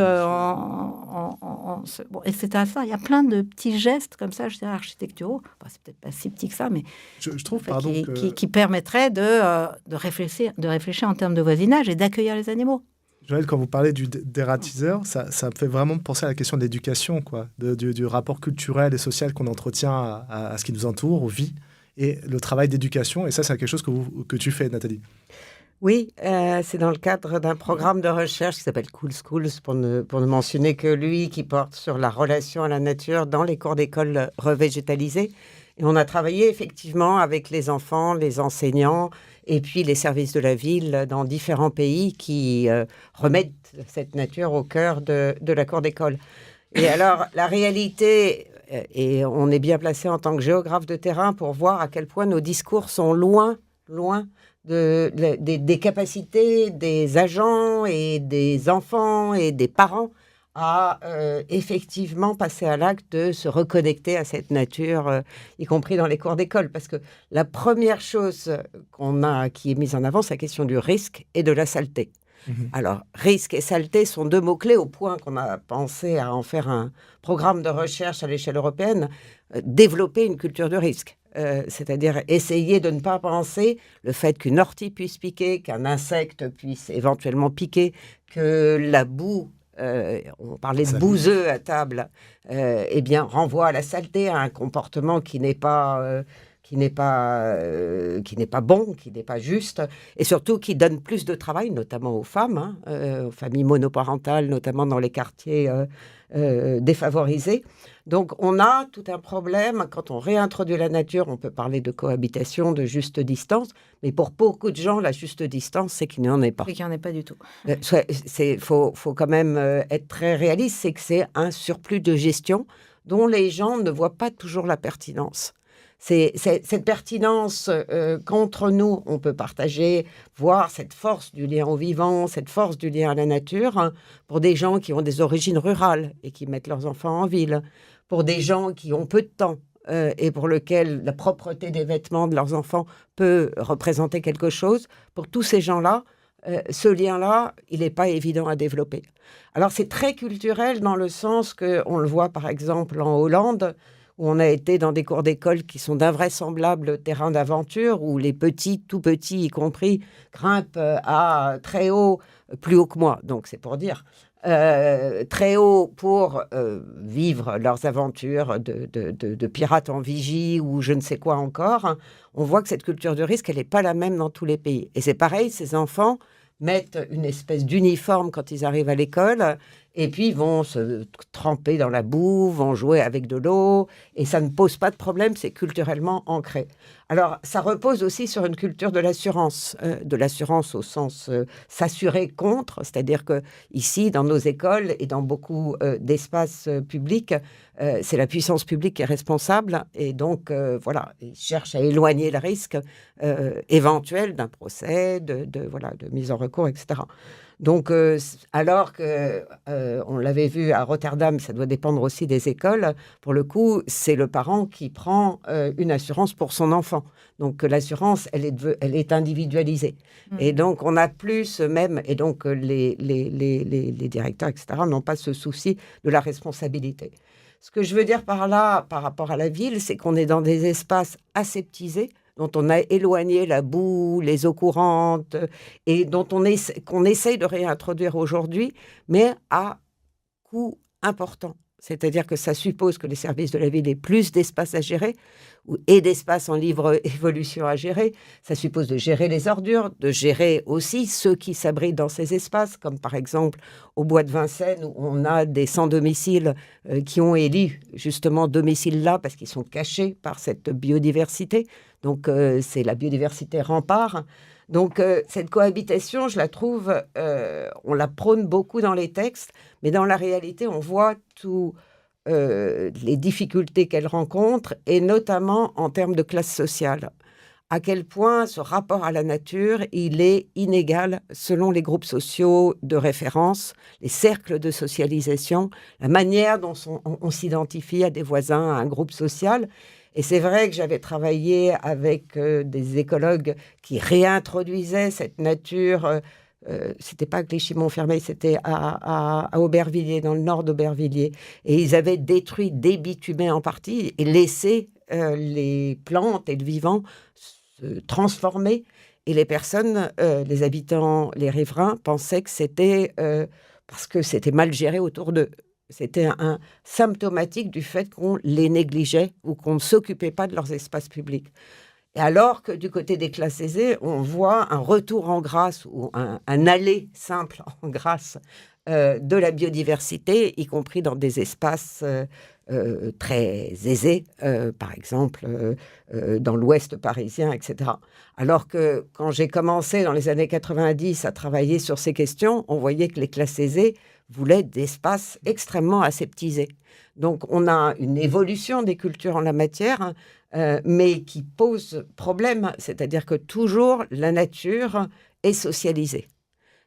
etc. Il y a plein de petits gestes comme ça, je dirais, architecturaux. C'est peut-être pas si petit que ça, mais je trouve, qui permettraient de réfléchir en termes de voisinage et d'accueillir les animaux. Joël, quand vous parlez du dératiseur, ça me fait vraiment penser à la question de l'éducation, quoi, du rapport culturel et social qu'on entretient à ce qui nous entoure, aux vies, et le travail d'éducation. Et ça, c'est quelque chose que tu fais, Nathalie. Oui, c'est dans le cadre d'un programme de recherche qui s'appelle Cool Schools, pour ne mentionner que lui, qui porte sur la relation à la nature dans les cours d'école revégétalisés. Et on a travaillé effectivement avec les enfants, les enseignants et puis les services de la ville dans différents pays qui remettent cette nature au cœur de la cour d'école. Et alors, la réalité, et on est bien placé en tant que géographe de terrain pour voir à quel point nos discours sont loin des capacités des agents et des enfants et des parents à effectivement passer à l'acte de se reconnecter à cette nature, y compris dans les cours d'école. Parce que la première chose qui est mise en avant, c'est la question du risque et de la saleté. Alors, risque et saleté sont 2 mots-clés au point qu'on a pensé à en faire un programme de recherche à l'échelle européenne, développer une culture de risque. C'est-à-dire essayer de ne pas penser le fait qu'une ortie puisse piquer, qu'un insecte puisse éventuellement piquer, que la boue, on parlait de bouseux à table, eh bien renvoie à la saleté, à un comportement qui n'est pas bon, qui n'est pas juste, et surtout qui donne plus de travail, notamment aux femmes, aux familles monoparentales, notamment dans les quartiers défavorisés. Donc on a tout un problème, quand on réintroduit la nature, on peut parler de cohabitation, de juste distance, mais pour beaucoup de gens, la juste distance, c'est qu'il n'y en ait pas. C'est qu'il n'y en ait pas du tout. Faut quand même être très réaliste, c'est que c'est un surplus de gestion dont les gens ne voient pas toujours la pertinence. C'est cette pertinence qu'entre nous, on peut partager, voir cette force du lien au vivant, cette force du lien à la nature, hein, pour des gens qui ont des origines rurales et qui mettent leurs enfants en ville, pour des gens qui ont peu de temps et pour lesquels la propreté des vêtements de leurs enfants peut représenter quelque chose. Pour tous ces gens-là, ce lien-là, il n'est pas évident à développer. Alors c'est très culturel dans le sens qu'on le voit par exemple en Hollande, où on a été dans des cours d'école qui sont d'invraisemblables terrains d'aventure, où les petits, tout petits y compris, grimpent à très haut, plus haut que moi, donc c'est pour dire, très haut pour vivre leurs aventures de pirates en vigie ou je ne sais quoi encore. On voit que cette culture de risque, elle n'est pas la même dans tous les pays. Et c'est pareil, ces enfants mettent une espèce d'uniforme quand ils arrivent à l'école et puis vont se tremper dans la boue, vont jouer avec de l'eau et ça ne pose pas de problème, c'est culturellement ancré. Alors, ça repose aussi sur une culture de l'assurance au sens s'assurer contre, c'est-à-dire que ici, dans nos écoles et dans beaucoup d'espaces publics, c'est la puissance publique qui est responsable et donc, voilà, ils cherchent à éloigner le risque éventuel d'un procès, de mise en recours, etc. Donc, alors que, on l'avait vu à Rotterdam, ça doit dépendre aussi des écoles, pour le coup, c'est le parent qui prend une assurance pour son enfant. Donc, l'assurance, elle est individualisée. Et donc, on a plus même, et donc les directeurs, etc., n'ont pas ce souci de la responsabilité. Ce que je veux dire par là, par rapport à la ville, c'est qu'on est dans des espaces aseptisés, dont on a éloigné la boue, les eaux courantes, et qu'on essaye de réintroduire aujourd'hui, mais à coût important. C'est-à-dire que ça suppose que les services de la ville aient plus d'espace à gérer et d'espace en libre évolution à gérer. Ça suppose de gérer les ordures, de gérer aussi ceux qui s'abritent dans ces espaces, comme par exemple au bois de Vincennes, où on a des sans-domicile qui ont élu justement domicile là parce qu'ils sont cachés par cette biodiversité. Donc, c'est la biodiversité rempart. Donc, cette cohabitation, je la trouve, on la prône beaucoup dans les textes, mais dans la réalité, on voit tous les difficultés qu'elle rencontre, et notamment en termes de classe sociale. À quel point ce rapport à la nature, il est inégal selon les groupes sociaux de référence, les cercles de socialisation, la manière dont on s'identifie à des voisins, à un groupe social. Et c'est vrai que j'avais travaillé avec des écologues qui réintroduisaient cette nature. C'était pas à Clichy-Montfermeil, c'était à Aubervilliers, dans le nord d'Aubervilliers. Et ils avaient détruit, débitumé en partie et laissé les plantes et le vivant se transformer. Et les personnes, les habitants, les riverains, pensaient que c'était parce que c'était mal géré autour d'eux. C'était un symptomatique du fait qu'on les négligeait ou qu'on ne s'occupait pas de leurs espaces publics. Et alors que du côté des classes aisées, on voit un retour en grâce ou un aller simple en grâce de la biodiversité, y compris dans des espaces très aisés, par exemple dans l'ouest parisien, etc. Alors que quand j'ai commencé dans les années 90 à travailler sur ces questions, on voyait que les classes aisées voulaient d'espaces extrêmement aseptisés. Donc, on a une évolution des cultures en la matière, mais qui pose problème. C'est-à-dire que toujours, la nature est socialisée.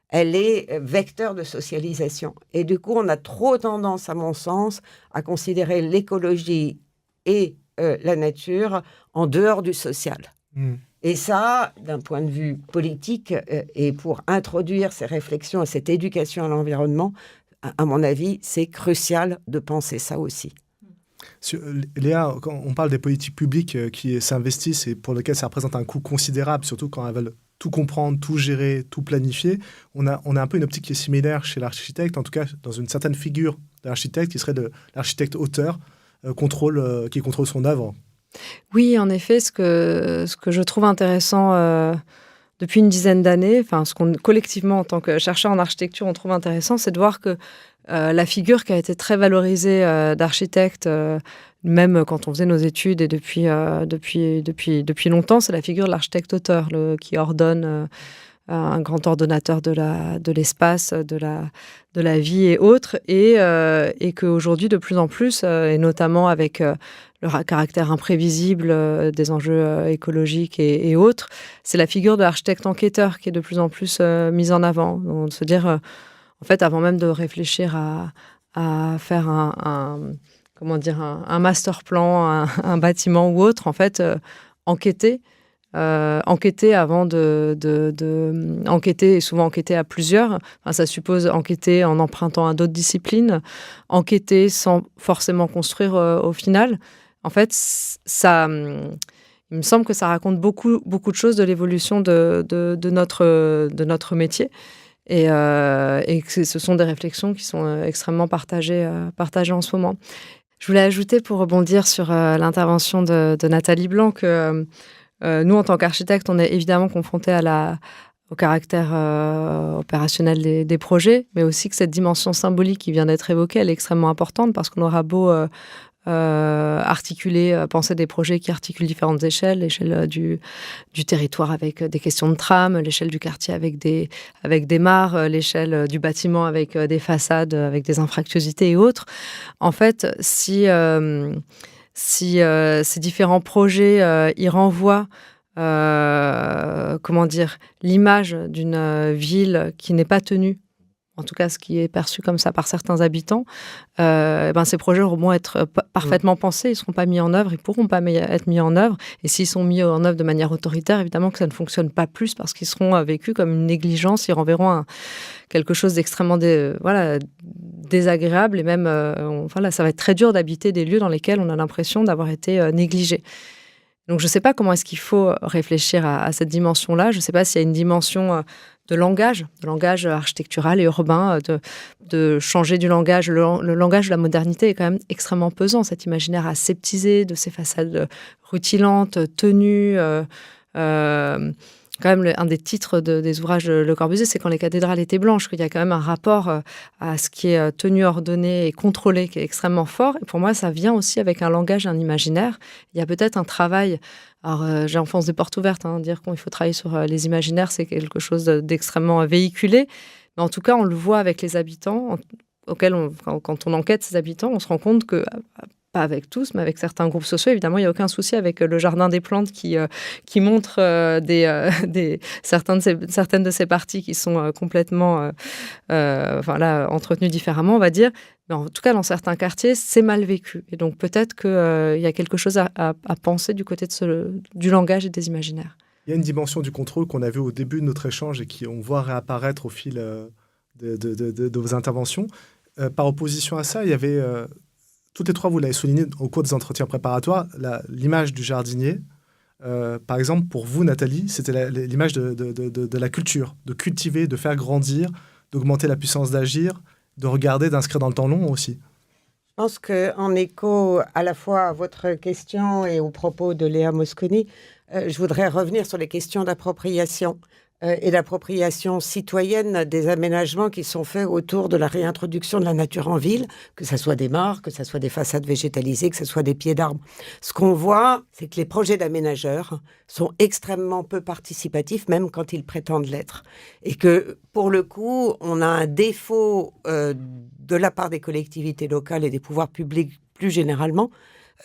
Elle est vecteur de socialisation. Et du coup, on a trop tendance, à mon sens, à considérer l'écologie et la nature en dehors du social. Et ça, d'un point de vue politique, et pour introduire ces réflexions et cette éducation à l'environnement, à mon avis, c'est crucial de penser ça aussi. Léa, quand on parle des politiques publiques qui s'investissent et pour lesquelles ça représente un coût considérable, surtout quand elles veulent tout comprendre, tout gérer, tout planifier, on a un peu une optique qui est similaire chez l'architecte, en tout cas dans une certaine figure de l'architecte qui serait de l'architecte auteur qui contrôle son œuvre. Oui, en effet, ce que je trouve intéressant depuis une dizaine d'années, enfin, ce qu'on collectivement, en tant que chercheur en architecture, on trouve intéressant, c'est de voir que la figure qui a été très valorisée d'architecte, même quand on faisait nos études et depuis longtemps, c'est la figure de l'architecte-auteur qui ordonne, un grand ordonnateur de l'espace, de la vie et autres, et qu'aujourd'hui, de plus en plus, et notamment avec le caractère imprévisible des enjeux écologiques et autres, c'est la figure de l'architecte enquêteur qui est de plus en plus mise en avant. Donc, de se dire, en fait, avant même de réfléchir à faire un master plan, un bâtiment ou autre, en fait, enquêter avant enquêter, et souvent enquêter à plusieurs. Enfin, ça suppose enquêter en empruntant à d'autres disciplines, enquêter sans forcément construire au final. En fait, ça, il me semble que ça raconte beaucoup de choses de l'évolution de notre métier. Et que ce sont des réflexions qui sont extrêmement partagées en ce moment. Je voulais ajouter, pour rebondir sur l'intervention de Nathalie Blanc, que nous, en tant qu'architectes, on est évidemment confrontés au caractère opérationnel des projets, mais aussi que cette dimension symbolique qui vient d'être évoquée, elle est extrêmement importante, parce qu'on aura beau penser des projets qui articulent différentes échelles, l'échelle du territoire avec des questions de tram, l'échelle du quartier avec des mares, l'échelle du bâtiment avec des façades, avec des infractuosités et autres. En fait, si ces différents projets y renvoient l'image d'une ville qui n'est pas tenue, en tout cas ce qui est perçu comme ça par certains habitants, ces projets auront être parfaitement pensés, ils ne seront pas mis en œuvre, ils ne pourront pas être mis en œuvre. Et s'ils sont mis en œuvre de manière autoritaire, évidemment que ça ne fonctionne pas plus, parce qu'ils seront vécus comme une négligence, ils renverront quelque chose d'extrêmement désagréable. Et même, ça va être très dur d'habiter des lieux dans lesquels on a l'impression d'avoir été négligé. Donc je ne sais pas comment est-ce qu'il faut réfléchir à cette dimension-là. Je ne sais pas s'il y a une dimension de langage architectural et urbain, de changer du langage. Le langage de la modernité est quand même extrêmement pesant, cet imaginaire aseptisé de ces façades rutilantes, tenues. Quand même, un des titres des ouvrages de Le Corbusier, c'est Quand les cathédrales étaient blanches, qu'il y a quand même un rapport à ce qui est tenu, ordonné et contrôlé qui est extrêmement fort. Et pour moi, ça vient aussi avec un langage, un imaginaire. Il y a peut-être un travail. Alors, j'enfonce des portes ouvertes, dire qu'il faut travailler sur les imaginaires, c'est quelque chose d'extrêmement véhiculé. Mais en tout cas, on le voit avec les habitants, auxquels quand on enquête ces habitants, on se rend compte que, pas avec tous, mais avec certains groupes sociaux, évidemment, il n'y a aucun souci avec le jardin des plantes qui montre certaines de ces parties qui sont complètement entretenues différemment, on va dire. Mais en tout cas, dans certains quartiers, c'est mal vécu. Et donc, peut-être qu'il y a quelque chose à penser du côté du langage et des imaginaires. Il y a une dimension du contrôle qu'on a vue au début de notre échange et qu'on voit réapparaître au fil de vos interventions. Par opposition à ça, il y avait... toutes les trois, vous l'avez souligné au cours des entretiens préparatoires, l'image du jardinier. Par exemple, pour vous, Nathalie, c'était l'image de la culture, de cultiver, de faire grandir, d'augmenter la puissance d'agir, de regarder, d'inscrire dans le temps long aussi. Je pense qu'en écho à la fois à votre question et aux propos de Léa Mosconi, je voudrais revenir sur les questions d'appropriation. et l'appropriation citoyenne des aménagements qui sont faits autour de la réintroduction de la nature en ville, que ce soit des mares, que ce soit des façades végétalisées, que ce soit des pieds d'arbres. Ce qu'on voit, c'est que les projets d'aménageurs sont extrêmement peu participatifs, même quand ils prétendent l'être. Et que, pour le coup, on a un défaut de la part des collectivités locales et des pouvoirs publics plus généralement,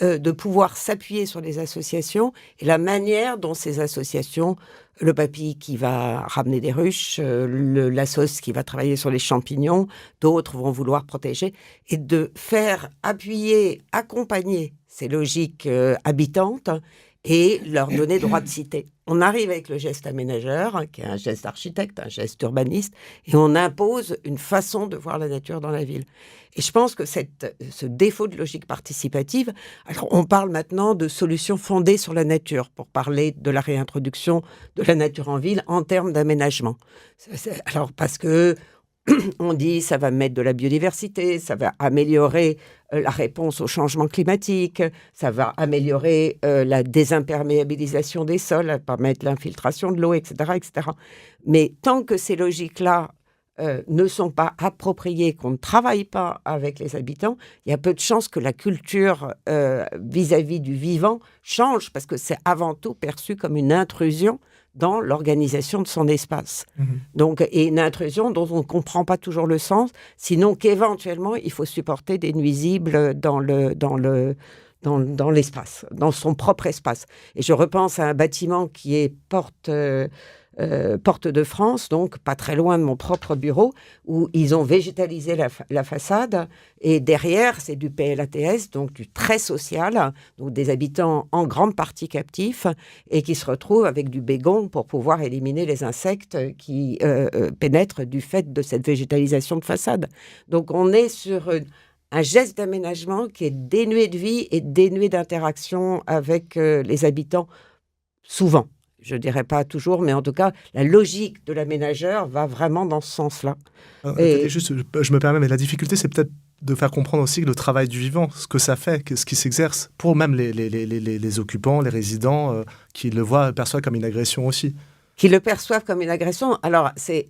de pouvoir s'appuyer sur les associations et la manière dont ces associations, le papy qui va ramener des ruches, l'assos qui va travailler sur les champignons, d'autres vont vouloir protéger, et de faire appuyer, accompagner ces logiques habitantes et leur donner droit de cité. On arrive avec le geste aménageur, qui est un geste d'architecte, un geste urbaniste, et on impose une façon de voir la nature dans la ville. Et je pense que ce défaut de logique participative, alors on parle maintenant de solutions fondées sur la nature, pour parler de la réintroduction de la nature en ville en termes d'aménagement. Alors parce que on dit ça va mettre de la biodiversité, ça va améliorer la réponse au changement climatique, ça va améliorer la désimperméabilisation des sols, permettre l'infiltration de l'eau, etc., etc. Mais tant que ces logiques-là ne sont pas appropriées, qu'on ne travaille pas avec les habitants, il y a peu de chances que la culture vis-à-vis du vivant change, parce que c'est avant tout perçu comme une intrusion dans l'organisation de son espace. Donc, et une intrusion dont on ne comprend pas toujours le sens, sinon qu'éventuellement, il faut supporter des nuisibles dans l'espace, dans son propre espace. Et je repense à un bâtiment qui est porte de France, donc pas très loin de mon propre bureau, où ils ont végétalisé la façade, et derrière, c'est du PLATS, donc du très social, donc des habitants en grande partie captifs, et qui se retrouvent avec du bégon pour pouvoir éliminer les insectes qui pénètrent du fait de cette végétalisation de façade. Donc on est sur un geste d'aménagement qui est dénué de vie et dénué d'interaction avec les habitants, souvent. Je ne dirais pas toujours, mais en tout cas, la logique de l'aménageur va vraiment dans ce sens-là. Juste, je me permets, mais la difficulté, c'est peut-être de faire comprendre aussi que le travail du vivant, ce que ça fait, ce qui s'exerce, pour même les occupants, les résidents, qui le perçoivent comme une agression aussi. Qui le perçoivent comme une agression. Alors, c'est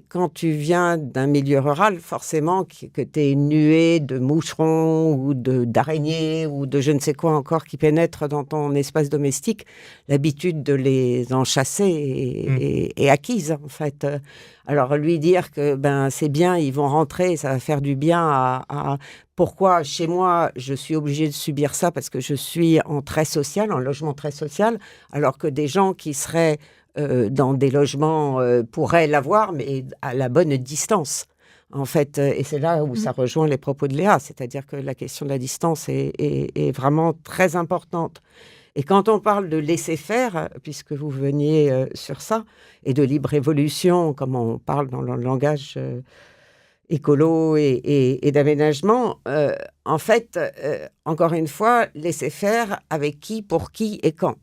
quand tu viens d'un milieu rural, forcément, que tu es nué de moucherons ou d'araignées ou de je ne sais quoi encore qui pénètrent dans ton espace domestique, l'habitude de les en chasser est acquise, en fait. Alors, lui dire que c'est bien, ils vont rentrer, ça va faire du bien à... Pourquoi, chez moi, je suis obligée de subir ça parce que je suis en logement très social, alors que des gens qui seraient dans des logements pourraient l'avoir, mais à la bonne distance, en fait. Et c'est là où ça rejoint les propos de Léa, c'est-à-dire que la question de la distance est vraiment très importante. Et quand on parle de laisser faire, puisque vous veniez sur ça, et de libre évolution, comme on parle dans le langage écolo et d'aménagement, en fait, encore une fois, laisser faire avec qui, pour qui et quand.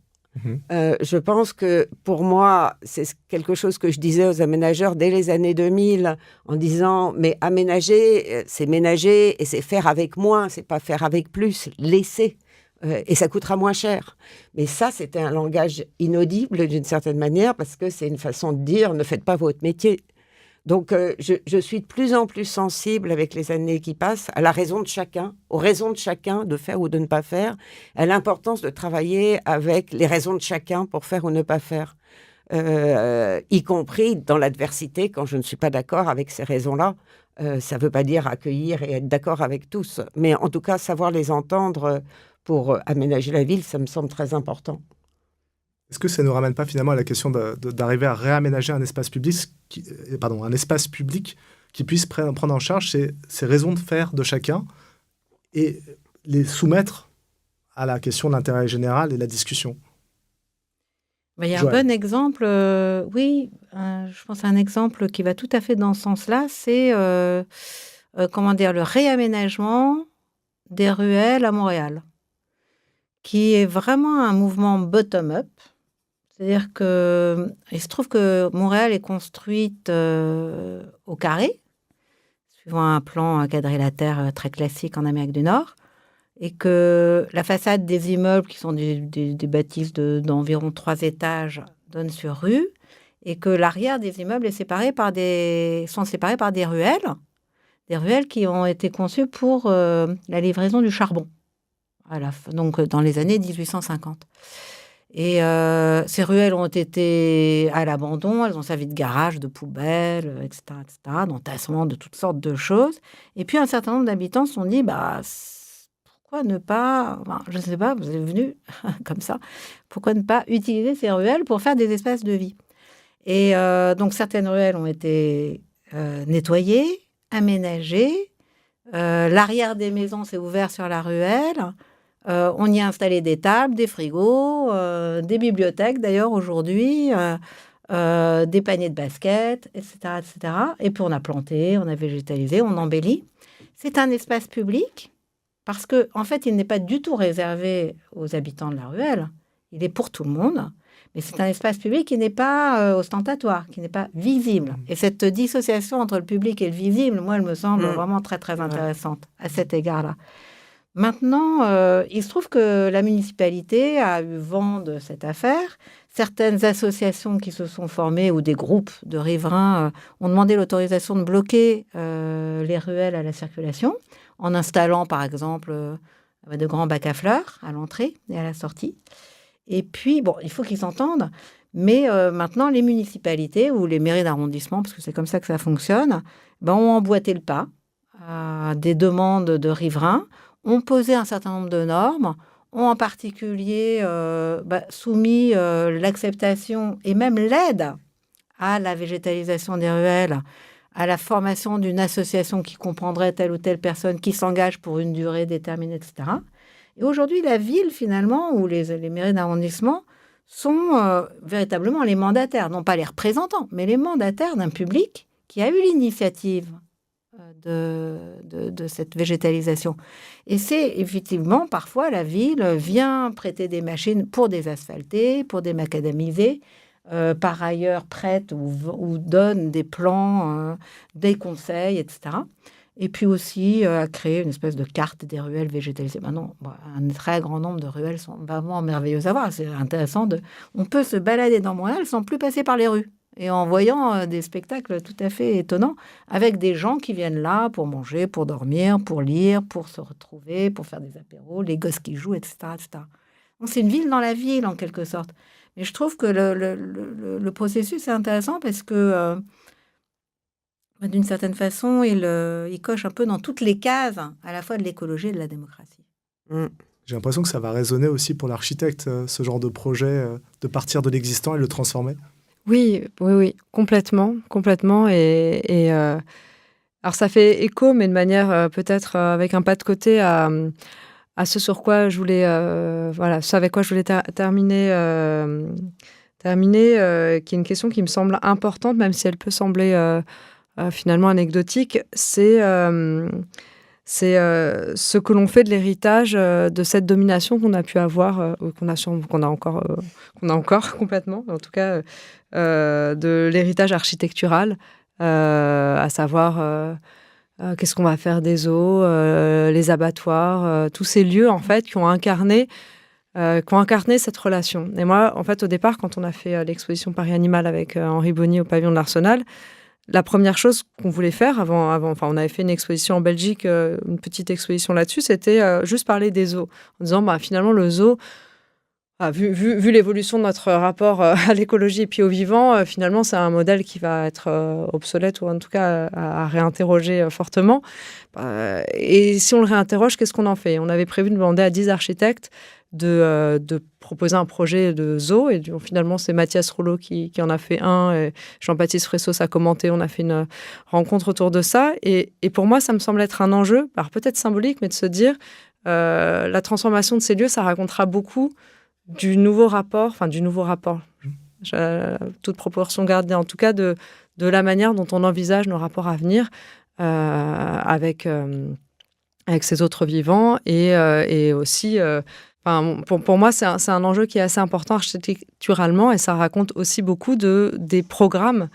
Je pense que pour moi, c'est quelque chose que je disais aux aménageurs dès les années 2000 en disant mais aménager, c'est ménager et c'est faire avec moins, c'est pas faire avec plus, laisser. Et ça coûtera moins cher. Mais ça, c'était un langage inaudible d'une certaine manière parce que c'est une façon de dire ne faites pas votre métier. Donc, je suis de plus en plus sensible avec les années qui passent à la raison de chacun, aux raisons de chacun de faire ou de ne pas faire, à l'importance de travailler avec les raisons de chacun pour faire ou ne pas faire, y compris dans l'adversité quand je ne suis pas d'accord avec ces raisons-là. Ça ne veut pas dire accueillir et être d'accord avec tous, mais en tout cas, savoir les entendre pour aménager la ville, ça me semble très important. Est-ce que ça ne nous ramène pas finalement à la question d'arriver à réaménager un espace public qui puisse prendre en charge ces raisons de faire de chacun et les soumettre à la question de l'intérêt général et la discussion? Il y a un bon exemple, je pense à un exemple qui va tout à fait dans ce sens-là, c'est le réaménagement des ruelles à Montréal, qui est vraiment un mouvement bottom-up. C'est-à-dire qu'il se trouve que Montréal est construite au carré, suivant un plan quadrilatère très classique en Amérique du Nord, et que la façade des immeubles, qui sont des bâtisses d'environ 3 étages, donne sur rue, et que l'arrière des immeubles sont séparés par des ruelles qui ont été conçues pour la livraison du charbon, donc dans les années 1850. Et ces ruelles ont été à l'abandon, elles ont servi de garage, de poubelle, etc., d'entassement de toutes sortes de choses. Et puis un certain nombre d'habitants se sont dit, pourquoi ne pas, je ne sais pas, vous êtes venus comme ça, pourquoi ne pas utiliser ces ruelles pour faire des espaces de vie? Et donc certaines ruelles ont été nettoyées, aménagées, l'arrière des maisons s'est ouvert sur la ruelle. On y a installé des tables, des frigos, des bibliothèques d'ailleurs aujourd'hui, des paniers de basket, etc., etc. Et puis on a planté, on a végétalisé, on embellit. C'est un espace public parce que en fait, il n'est pas du tout réservé aux habitants de la ruelle. Il est pour tout le monde, mais c'est un espace public qui n'est pas ostentatoire, qui n'est pas visible. Et cette dissociation entre le public et le visible, moi, elle me semble vraiment très, très intéressante à cet égard-là. Maintenant, il se trouve que la municipalité a eu vent de cette affaire. Certaines associations qui se sont formées ou des groupes de riverains ont demandé l'autorisation de bloquer les ruelles à la circulation en installant, par exemple, de grands bacs à fleurs à l'entrée et à la sortie. Et puis, il faut qu'ils s'entendent. Mais maintenant, les municipalités ou les mairies d'arrondissement, parce que c'est comme ça que ça fonctionne, ont emboîté le pas à des demandes de riverains, ont posé un certain nombre de normes, ont en particulier soumis l'acceptation et même l'aide à la végétalisation des ruelles, à la formation d'une association qui comprendrait telle ou telle personne qui s'engage pour une durée déterminée, etc. Et aujourd'hui, la ville, finalement, ou les mairies d'arrondissement sont véritablement les mandataires, non pas les représentants, mais les mandataires d'un public qui a eu l'initiative de cette végétalisation. Et c'est effectivement, parfois, la ville vient prêter des machines pour désasphalter, pour démacadamiser, par ailleurs prête ou donne des plans, des conseils, etc. Et puis aussi à créer une espèce de carte des ruelles végétalisées. Maintenant, un très grand nombre de ruelles sont vraiment merveilleuses à voir. C'est intéressant. On peut se balader dans Montréal sans plus passer par les rues. Et en voyant des spectacles tout à fait étonnants, avec des gens qui viennent là pour manger, pour dormir, pour lire, pour se retrouver, pour faire des apéros, les gosses qui jouent, etc., etc. Donc c'est une ville dans la ville, en quelque sorte. Mais je trouve que le processus est intéressant parce que, d'une certaine façon, il coche un peu dans toutes les cases, à la fois de l'écologie et de la démocratie. J'ai l'impression que ça va résonner aussi pour l'architecte, ce genre de projet, de partir de l'existant et le transformer. Oui, complètement. Et alors ça fait écho, mais de manière peut-être avec un pas de côté à ce sur quoi je voulais, ce avec quoi je voulais terminer, qui est une question qui me semble importante, même si elle peut sembler finalement anecdotique. C'est ce que l'on fait de l'héritage de cette domination qu'on a pu avoir, qu'on a encore complètement, en tout cas de l'héritage architectural, à savoir qu'est-ce qu'on va faire des eaux, les abattoirs, tous ces lieux en fait qui ont incarné cette relation. Et moi, en fait, au départ, quand on a fait l'exposition Paris Animal avec Henri Bonny au pavillon de l'Arsenal, la première chose qu'on voulait faire on avait fait une exposition en Belgique, une petite exposition là-dessus, c'était juste parler des zoos, en disant finalement le zoo, vu l'évolution de notre rapport à l'écologie et puis au vivant, finalement c'est un modèle qui va être obsolète ou en tout cas à réinterroger fortement. Et si on le réinterroge, qu'est-ce qu'on en fait? On avait prévu de demander à 10 architectes de proposer un projet de zoo, et finalement c'est Mathias Rouleau qui en a fait un, et Jean-Baptiste Fressos a commenté, on a fait une rencontre autour de ça, et pour moi ça me semble être un enjeu, alors peut-être symbolique, mais de se dire la transformation de ces lieux, ça racontera beaucoup du nouveau rapport, toute proportion gardée, en tout cas de la manière dont on envisage nos rapports à venir avec ces autres vivants, et aussi pour moi, c'est un enjeu qui est assez important architecturalement, et ça raconte aussi beaucoup des programmes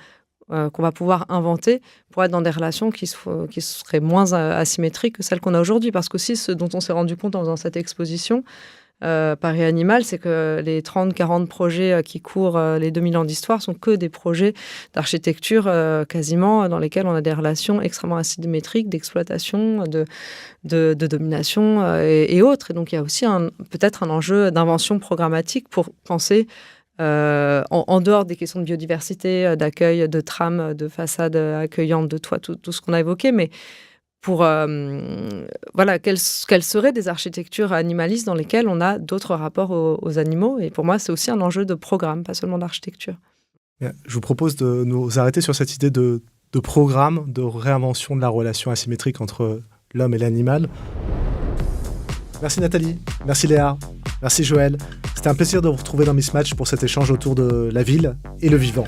qu'on va pouvoir inventer pour être dans des relations qui seraient moins asymétriques que celles qu'on a aujourd'hui. Parce qu'aussi, ce dont on s'est rendu compte en faisant cette exposition, Paris Animal, c'est que les 30-40 projets qui courent les 2000 ans d'histoire sont que des projets d'architecture quasiment dans lesquels on a des relations extrêmement asymétriques d'exploitation, de domination et autres. Et donc, il y a aussi peut-être un enjeu d'invention programmatique pour penser en dehors des questions de biodiversité, d'accueil, de trames, de façades accueillantes, de toits, tout ce qu'on a évoqué, mais pour quelles seraient des architectures animalistes dans lesquelles on a d'autres rapports aux animaux. Et pour moi, c'est aussi un enjeu de programme, pas seulement d'architecture. Je vous propose de nous arrêter sur cette idée de programme, de réinvention de la relation asymétrique entre l'homme et l'animal. Merci Nathalie, merci Léa, merci Joël. C'était un plaisir de vous retrouver dans Mismatch pour cet échange autour de la ville et le vivant.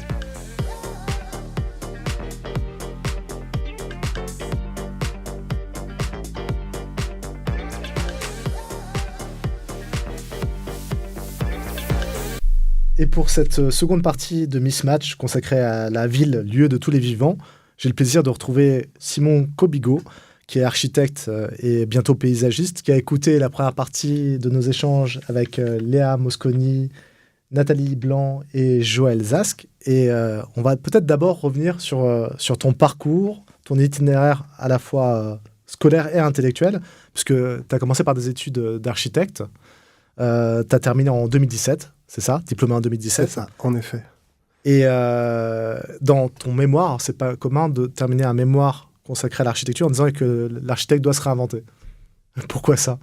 Et pour cette seconde partie de Mismatch consacrée à la ville, lieu de tous les vivants, j'ai le plaisir de retrouver Simon Kobigo, qui est architecte et bientôt paysagiste, qui a écouté la première partie de nos échanges avec Léa Mosconi, Nathalie Blanc et Joël Zask. Et on va peut-être d'abord revenir sur ton parcours, ton itinéraire à la fois scolaire et intellectuel, puisque tu as commencé par des études d'architecte. Tu as terminé en 2017, c'est ça? Diplômé en 2017. C'est ça, en effet. Et dans ton mémoire, c'est pas commun de terminer un mémoire consacré à l'architecture en disant que l'architecte doit se réinventer. Pourquoi ça?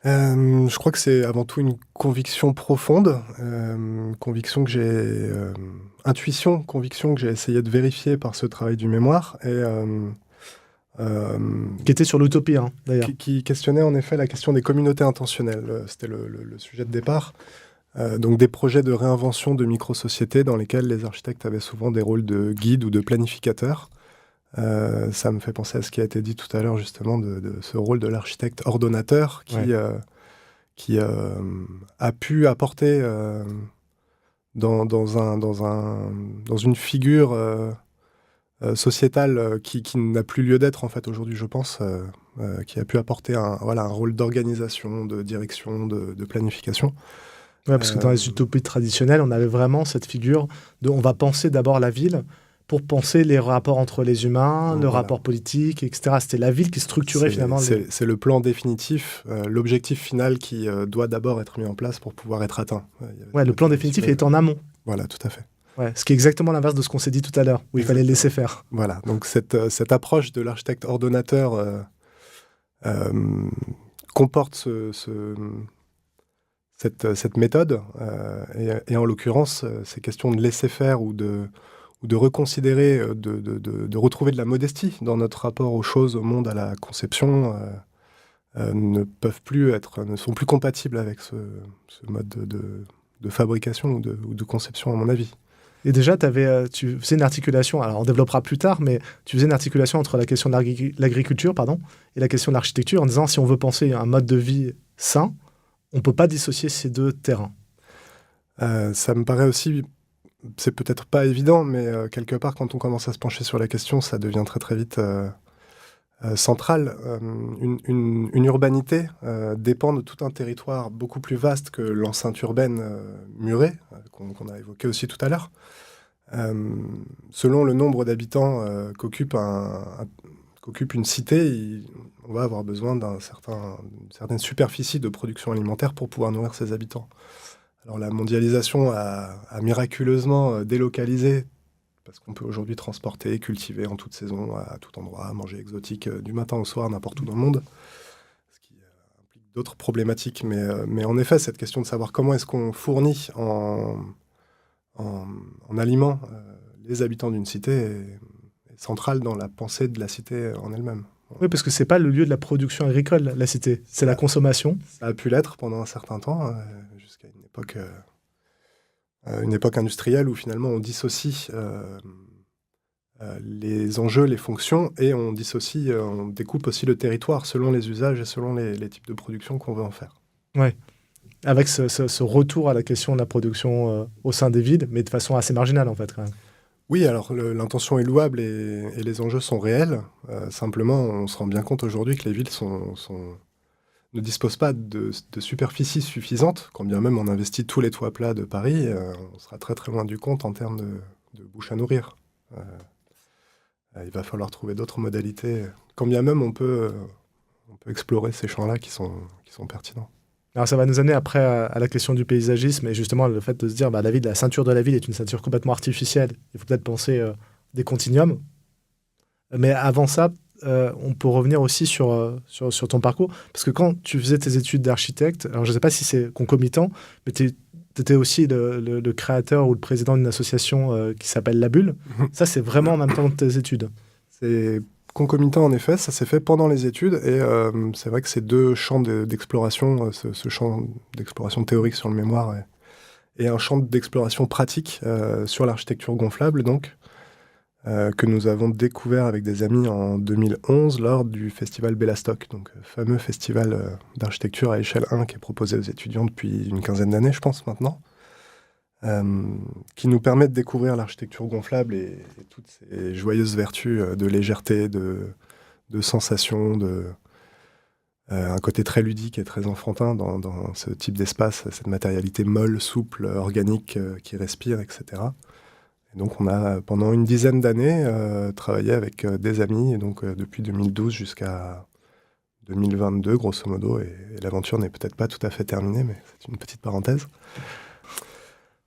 Je crois que c'est avant tout une conviction profonde, conviction que j'ai essayé de vérifier par ce travail du mémoire, et qui était sur l'utopie, hein, d'ailleurs. Qui questionnait en effet la question des communautés intentionnelles. C'était le sujet de départ. Donc des projets de réinvention de micro-sociétés dans lesquels les architectes avaient souvent des rôles de guide ou de planificateurs. Ça me fait penser à ce qui a été dit tout à l'heure, justement, de ce rôle de l'architecte ordonnateur qui a pu apporter dans une figure sociétale qui n'a plus lieu d'être, en fait, aujourd'hui, je pense, qui a pu apporter un rôle d'organisation, de direction, de planification. Ouais, parce que dans les utopies traditionnelles, on avait vraiment cette figure de on va penser d'abord la ville pour penser les rapports entre les humains, le rapport politique, etc. C'était la ville qui structurait finalement. C'est le plan définitif, l'objectif final qui doit d'abord être mis en place pour pouvoir être atteint. Ouais, le plan définitif est en amont. Voilà, tout à fait. Ouais, ce qui est exactement l'inverse de ce qu'on s'est dit tout à l'heure, où il fallait laisser faire. Voilà, donc cette approche de l'architecte ordonnateur comporte cette méthode, et en l'occurrence, ces questions de laisser faire ou de reconsidérer, de retrouver de la modestie dans notre rapport aux choses, au monde, à la conception, ne sont plus compatibles avec ce mode de fabrication ou de conception, à mon avis. Et déjà, tu faisais une articulation, alors on développera plus tard, mais tu faisais une articulation entre la question de l'agriculture et la question de l'architecture, en disant si on veut penser un mode de vie sain, on ne peut pas dissocier ces deux terrains. Ça me paraît aussi, c'est peut-être pas évident, mais quelque part, quand on commence à se pencher sur la question, ça devient très très vite central. Une urbanité dépend de tout un territoire beaucoup plus vaste que l'enceinte urbaine murée, qu'on a évoqué aussi tout à l'heure. Selon le nombre d'habitants qu'occupe une cité, on va avoir besoin d'une certaine superficie de production alimentaire pour pouvoir nourrir ses habitants. Alors la mondialisation a miraculeusement délocalisé, parce qu'on peut aujourd'hui transporter, cultiver en toute saison, à tout endroit, manger exotique du matin au soir, n'importe où dans le monde, ce qui implique d'autres problématiques. Mais en effet, cette question de savoir comment est-ce qu'on fournit en aliments les habitants d'une cité est centrale dans la pensée de la cité en elle-même. Oui, parce que c'est pas le lieu de la production agricole, la cité, c'est la consommation. Ça a pu l'être pendant un certain temps, jusqu'à une époque industrielle où finalement on dissocie les enjeux, les fonctions, et on découpe aussi le territoire selon les usages et selon les types de production qu'on veut en faire. Ouais. Avec ce retour à la question de la production au sein des villes, mais de façon assez marginale en fait quand même. Oui, alors l'intention est louable et les enjeux sont réels. Simplement, on se rend bien compte aujourd'hui que les villes ne dispose pas de superficie suffisante, quand bien même on investit tous les toits plats de Paris, on sera très très loin du compte en termes de bouche à nourrir. Il va falloir trouver d'autres modalités, quand bien même on peut explorer ces champs-là qui sont pertinents. Alors ça va nous amener après à la question du paysagisme et justement le fait de se dire la ceinture de la ville est une ceinture complètement artificielle. Il faut peut-être penser des continuums. Mais avant ça, on peut revenir aussi sur ton parcours. Parce que quand tu faisais tes études d'architecte, alors je ne sais pas si c'est concomitant, mais tu étais aussi le créateur ou le président d'une association qui s'appelle La Bulle. Ça, c'est vraiment en même temps que tes études. C'est concomitant, en effet. Ça s'est fait pendant les études. Et c'est vrai que ces deux champs d'exploration, ce champ d'exploration théorique sur le mémoire et un champ d'exploration pratique sur l'architecture gonflable, donc, que nous avons découvert avec des amis en 2011 lors du festival Bellastock, donc fameux festival d'architecture à échelle 1 qui est proposé aux étudiants depuis une quinzaine d'années, je pense, maintenant, qui nous permet de découvrir l'architecture gonflable et toutes ses joyeuses vertus de légèreté, de sensation, un côté très ludique et très enfantin dans ce type d'espace, cette matérialité molle, souple, organique qui respire, etc. Donc on a, pendant une dizaine d'années, travaillé avec des amis, et donc depuis 2012 jusqu'à 2022, grosso modo, et l'aventure n'est peut-être pas tout à fait terminée, mais c'est une petite parenthèse.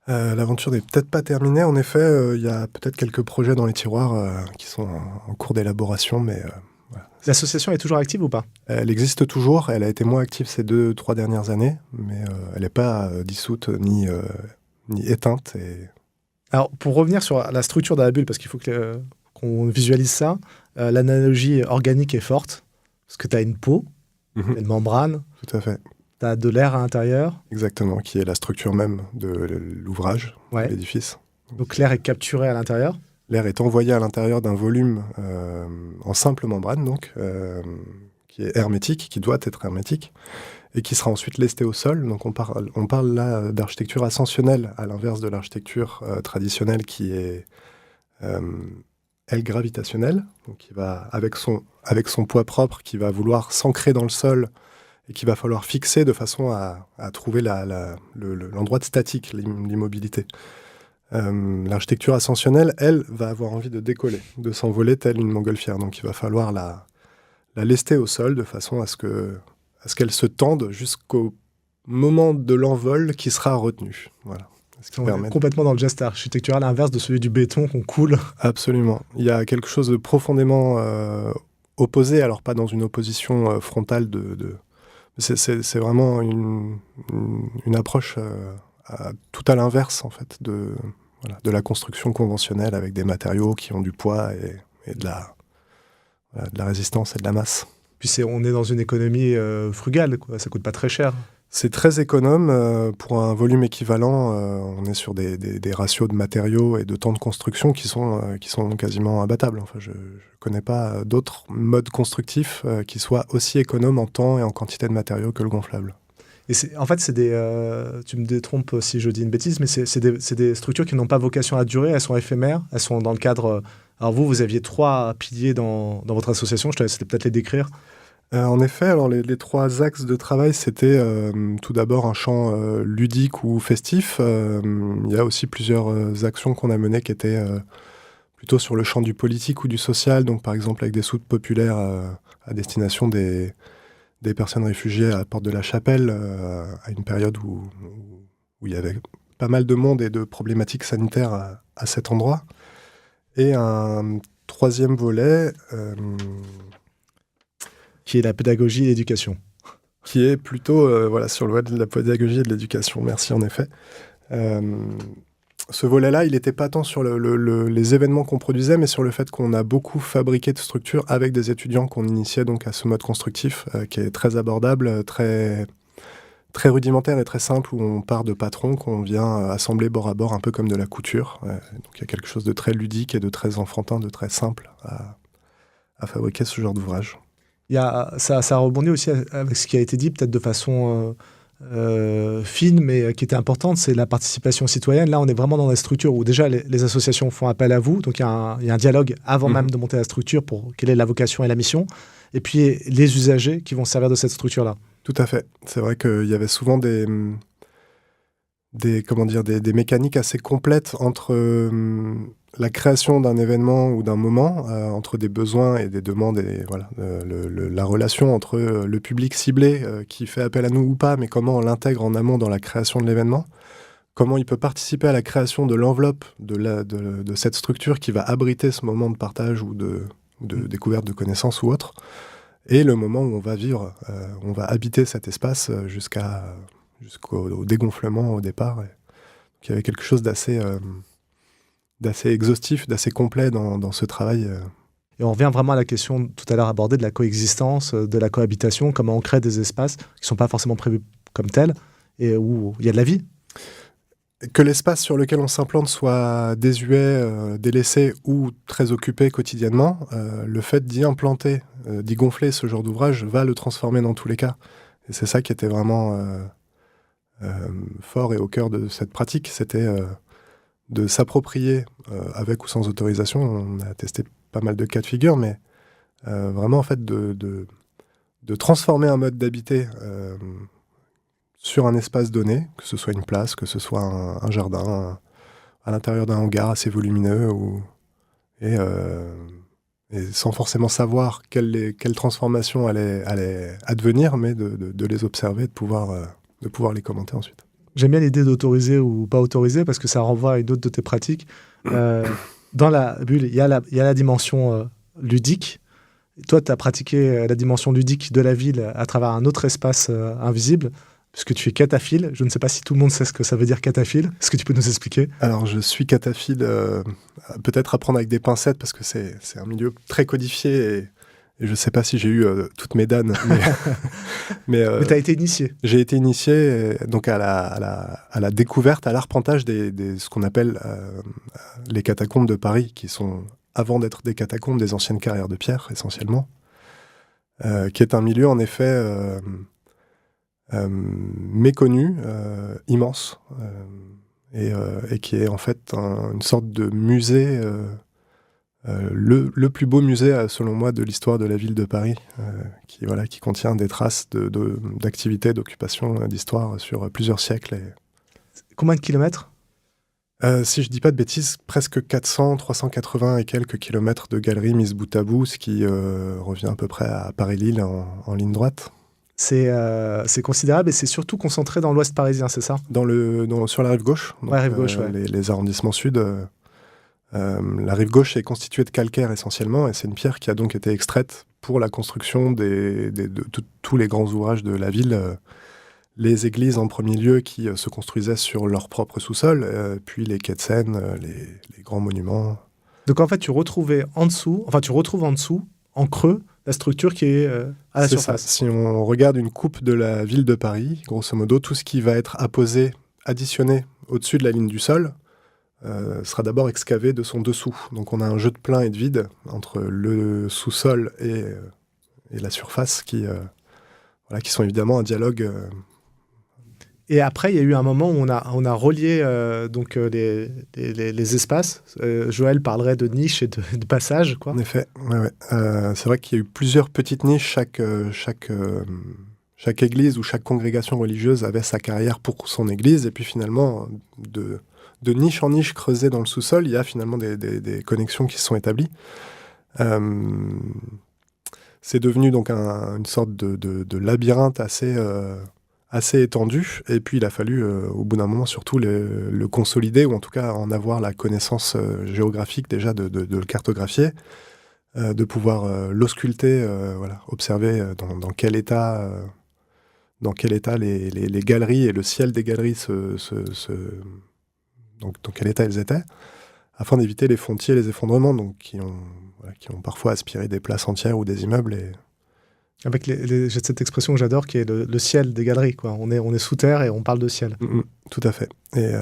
L'aventure n'est peut-être pas terminée, en effet, il y a peut-être quelques projets dans les tiroirs qui sont en cours d'élaboration, mais... voilà. L'association est toujours active ou pas ? Elle existe toujours, elle a été moins active ces 2-3 dernières années, mais elle n'est pas dissoute ni éteinte, et... Alors, pour revenir sur la structure de la bulle, parce qu'il faut qu'on visualise ça, l'analogie organique est forte, parce que tu as une peau, une membrane. Tout à fait. Tu as de l'air à l'intérieur. Exactement, qui est la structure même de l'ouvrage, de l'édifice. Donc l'air est capturé à l'intérieur. L'air est envoyé à l'intérieur d'un volume en simple membrane, donc, qui est hermétique, qui doit être hermétique, et qui sera ensuite lesté au sol. Donc on parle là d'architecture ascensionnelle, à l'inverse de l'architecture traditionnelle qui est, elle, gravitationnelle, donc qui va, avec son poids propre, qui va vouloir s'ancrer dans le sol et qu'il va falloir fixer de façon à trouver l'endroit de statique, l'immobilité. L'architecture ascensionnelle, elle, va avoir envie de décoller, de s'envoler telle une montgolfière. Donc il va falloir la lester au sol de façon à ce qu'elle se tende jusqu'au moment de l'envol qui sera retenu. Voilà. On est complètement dans le geste architectural inverse de celui du béton qu'on coule. Absolument. Il y a quelque chose de profondément opposé, alors pas dans une opposition frontale c'est vraiment une approche tout à l'inverse, en fait, de la construction conventionnelle avec des matériaux qui ont du poids et de la résistance et de la masse. Puis on est dans une économie frugale, quoi. Ça coûte pas très cher. C'est très économe. Pour un volume équivalent, on est sur des ratios de matériaux et de temps de construction qui sont quasiment abattables. Enfin, je connais pas d'autres modes constructifs qui soient aussi économes en temps et en quantité de matériaux que le gonflable. Et en fait, c'est tu me détrompes si je dis une bêtise, mais c'est des structures qui n'ont pas vocation à durer, elles sont éphémères, elles sont dans le cadre... Alors vous aviez 3 piliers dans votre association, je te laisse peut-être les décrire. En effet, alors les 3 axes de travail, c'était tout d'abord un champ ludique ou festif. Il y a aussi plusieurs actions qu'on a menées qui étaient plutôt sur le champ du politique ou du social, donc par exemple avec des soutes populaires à destination des personnes réfugiées à la porte de la Chapelle, à une période où il y avait pas mal de monde et de problématiques sanitaires à cet endroit. Et un 3e volet... qui est la pédagogie et l'éducation. Qui est plutôt sur le volet de la pédagogie et de l'éducation. Merci, en effet. Ce volet-là, il n'était pas tant sur les événements qu'on produisait, mais sur le fait qu'on a beaucoup fabriqué de structures avec des étudiants qu'on initiait donc à ce mode constructif, qui est très abordable, très, très rudimentaire et très simple, où on part de patrons qu'on vient assembler bord à bord, un peu comme de la couture. Donc il y a quelque chose de très ludique et de très enfantin, de très simple à fabriquer ce genre d'ouvrage. Ça rebondit aussi avec ce qui a été dit, peut-être de façon fine, mais qui était importante, c'est la participation citoyenne. Là, on est vraiment dans des structures où déjà les associations font appel à vous, donc il y a un dialogue avant même de monter la structure pour quelle est la vocation et la mission, et puis les usagers qui vont se servir de cette structure-là. Tout à fait. C'est vrai qu'il y avait souvent des mécaniques assez complètes entre la création d'un événement ou d'un moment, entre des besoins et des demandes, et voilà, la relation entre le public ciblé qui fait appel à nous ou pas, mais comment on l'intègre en amont dans la création de l'événement, comment il peut participer à la création de l'enveloppe de cette structure qui va abriter ce moment de partage ou de découverte de connaissances ou autre, et le moment où on va vivre, on va habiter cet espace jusqu'au dégonflement au départ. Donc, il y avait quelque chose d'assez exhaustif, d'assez complet dans ce travail. Et on revient vraiment à la question tout à l'heure abordée de la coexistence, de la cohabitation, comment on crée des espaces qui ne sont pas forcément prévus comme tels et où il y a de la vie. Que l'espace sur lequel on s'implante soit désuet, délaissé ou très occupé quotidiennement, le fait d'y implanter, d'y gonfler ce genre d'ouvrage va le transformer dans tous les cas. Et c'est ça qui était vraiment fort et au cœur de cette pratique, c'était de s'approprier, avec ou sans autorisation. On a testé pas mal de cas de figure, mais vraiment en fait de transformer un mode d'habiter sur un espace donné, que ce soit une place, que ce soit un jardin, à l'intérieur d'un hangar assez volumineux, et sans forcément savoir quelle transformation allait advenir, mais de les observer, de pouvoir les commenter ensuite. J'aime bien l'idée d'autoriser ou pas autoriser, parce que ça renvoie à une autre de tes pratiques. Dans la bulle, il y a la dimension ludique. Toi, tu as pratiqué la dimension ludique de la ville à travers un autre espace invisible, puisque tu es cataphile. Je ne sais pas si tout le monde sait ce que ça veut dire cataphile. Est-ce que tu peux nous expliquer ? Alors, je suis cataphile, peut-être à prendre avec des pincettes, parce que c'est un milieu très codifié, et je ne sais pas si j'ai eu toutes mes danes. Mais tu as été initié. J'ai été initié donc à la découverte, à l'arpentage ce qu'on appelle les catacombes de Paris, qui sont, avant d'être des catacombes, des anciennes carrières de pierre, essentiellement, qui est un milieu, en effet, méconnu, immense, et qui est en fait une sorte de musée, le plus beau musée, selon moi, de l'histoire de la ville de Paris, qui contient des traces d'activités, d'occupation, d'histoire sur plusieurs siècles. Combien de kilomètres ? Si je dis pas de bêtises, presque 400, 380 et quelques kilomètres de galeries mises bout à bout, ce qui revient à peu près à Paris-Lille en ligne droite. C'est considérable, et c'est surtout concentré dans l'ouest parisien, c'est ça ? Sur la rive gauche. Donc, rive gauche, ouais. Les arrondissements sud. La rive gauche est constituée de calcaire essentiellement, et c'est une pierre qui a donc été extraite pour la construction de tous les grands ouvrages de la ville. Les églises en premier lieu qui se construisaient sur leur propre sous-sol, puis les quais de Seine, les grands monuments. Donc en fait, tu retrouves en dessous, en creux, la structure qui est à la surface. Ça. Si on regarde une coupe de la ville de Paris, grosso modo, tout ce qui va être apposé, additionné au-dessus de la ligne du sol, sera d'abord excavé de son dessous. Donc on a un jeu de plein et de vide entre le sous-sol et la surface qui sont évidemment un dialogue. Et après, il y a eu un moment où on a relié les espaces. Joël parlerait de niches et de passages, quoi. En effet, ouais. C'est vrai qu'il y a eu plusieurs petites niches. Chaque église ou chaque congrégation religieuse avait sa carrière pour son église, et puis finalement, de niche en niche creusée dans le sous-sol, il y a finalement des connexions qui se sont établies. C'est devenu donc une sorte de labyrinthe assez étendu, et puis il a fallu au bout d'un moment surtout le consolider, ou en tout cas en avoir la connaissance géographique déjà, de le cartographier, de pouvoir l'ausculter, observer dans quel état les galeries et le ciel des galeries donc dans quel état elles étaient, afin d'éviter les fontiers et les effondrements, donc qui ont parfois aspiré des places entières ou des immeubles. Et avec j'ai cette expression que j'adore, qui est le ciel des galeries, quoi. On est sous terre et on parle de ciel. Tout à fait. Et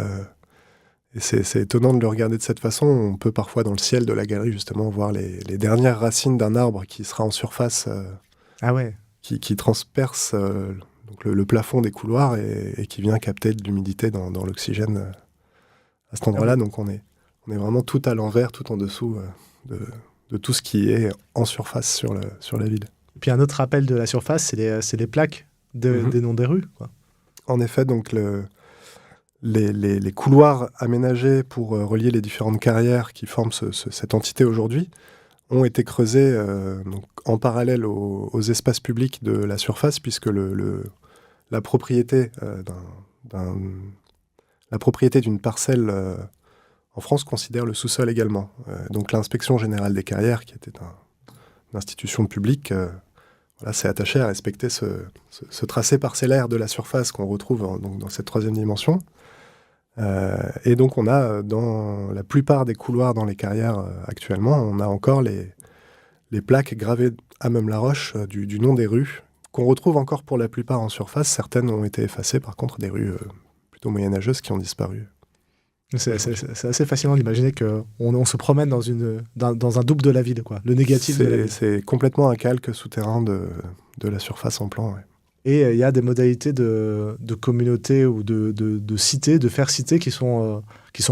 c'est étonnant de le regarder de cette façon. On peut parfois, dans le ciel de la galerie, justement, voir les dernières racines d'un arbre qui sera en surface, qui transperce donc le plafond des couloirs, et qui vient capter de l'humidité dans l'oxygène à cet endroit-là. Donc on est vraiment tout à l'envers, tout en dessous de tout ce qui est en surface sur la ville. Et puis un autre rappel de la surface, c'est les plaques des noms des rues, quoi. En effet, donc les couloirs aménagés pour relier les différentes carrières qui forment cette entité aujourd'hui ont été creusés donc, en parallèle aux espaces publics de la surface, puisque la propriété d'une parcelle en France considère le sous-sol également. Donc l'inspection générale des carrières, qui était une institution publique, s'est attachée à respecter ce tracé parcellaire de la surface qu'on retrouve donc dans cette troisième dimension. Et donc on a dans la plupart des couloirs dans les carrières actuellement, on a encore les plaques gravées à Meum-la-Roche du nom des rues, qu'on retrouve encore pour la plupart en surface. Certaines ont été effacées, par contre des rues plutôt moyenâgeuses qui ont disparu. C'est assez fascinant d'imaginer qu'on se promène dans un double de la ville, quoi. Le négatif de la ville. C'est complètement un calque souterrain de la surface en plan, ouais. Et il y a des modalités de communauté ou de cité, de faire cité qui sont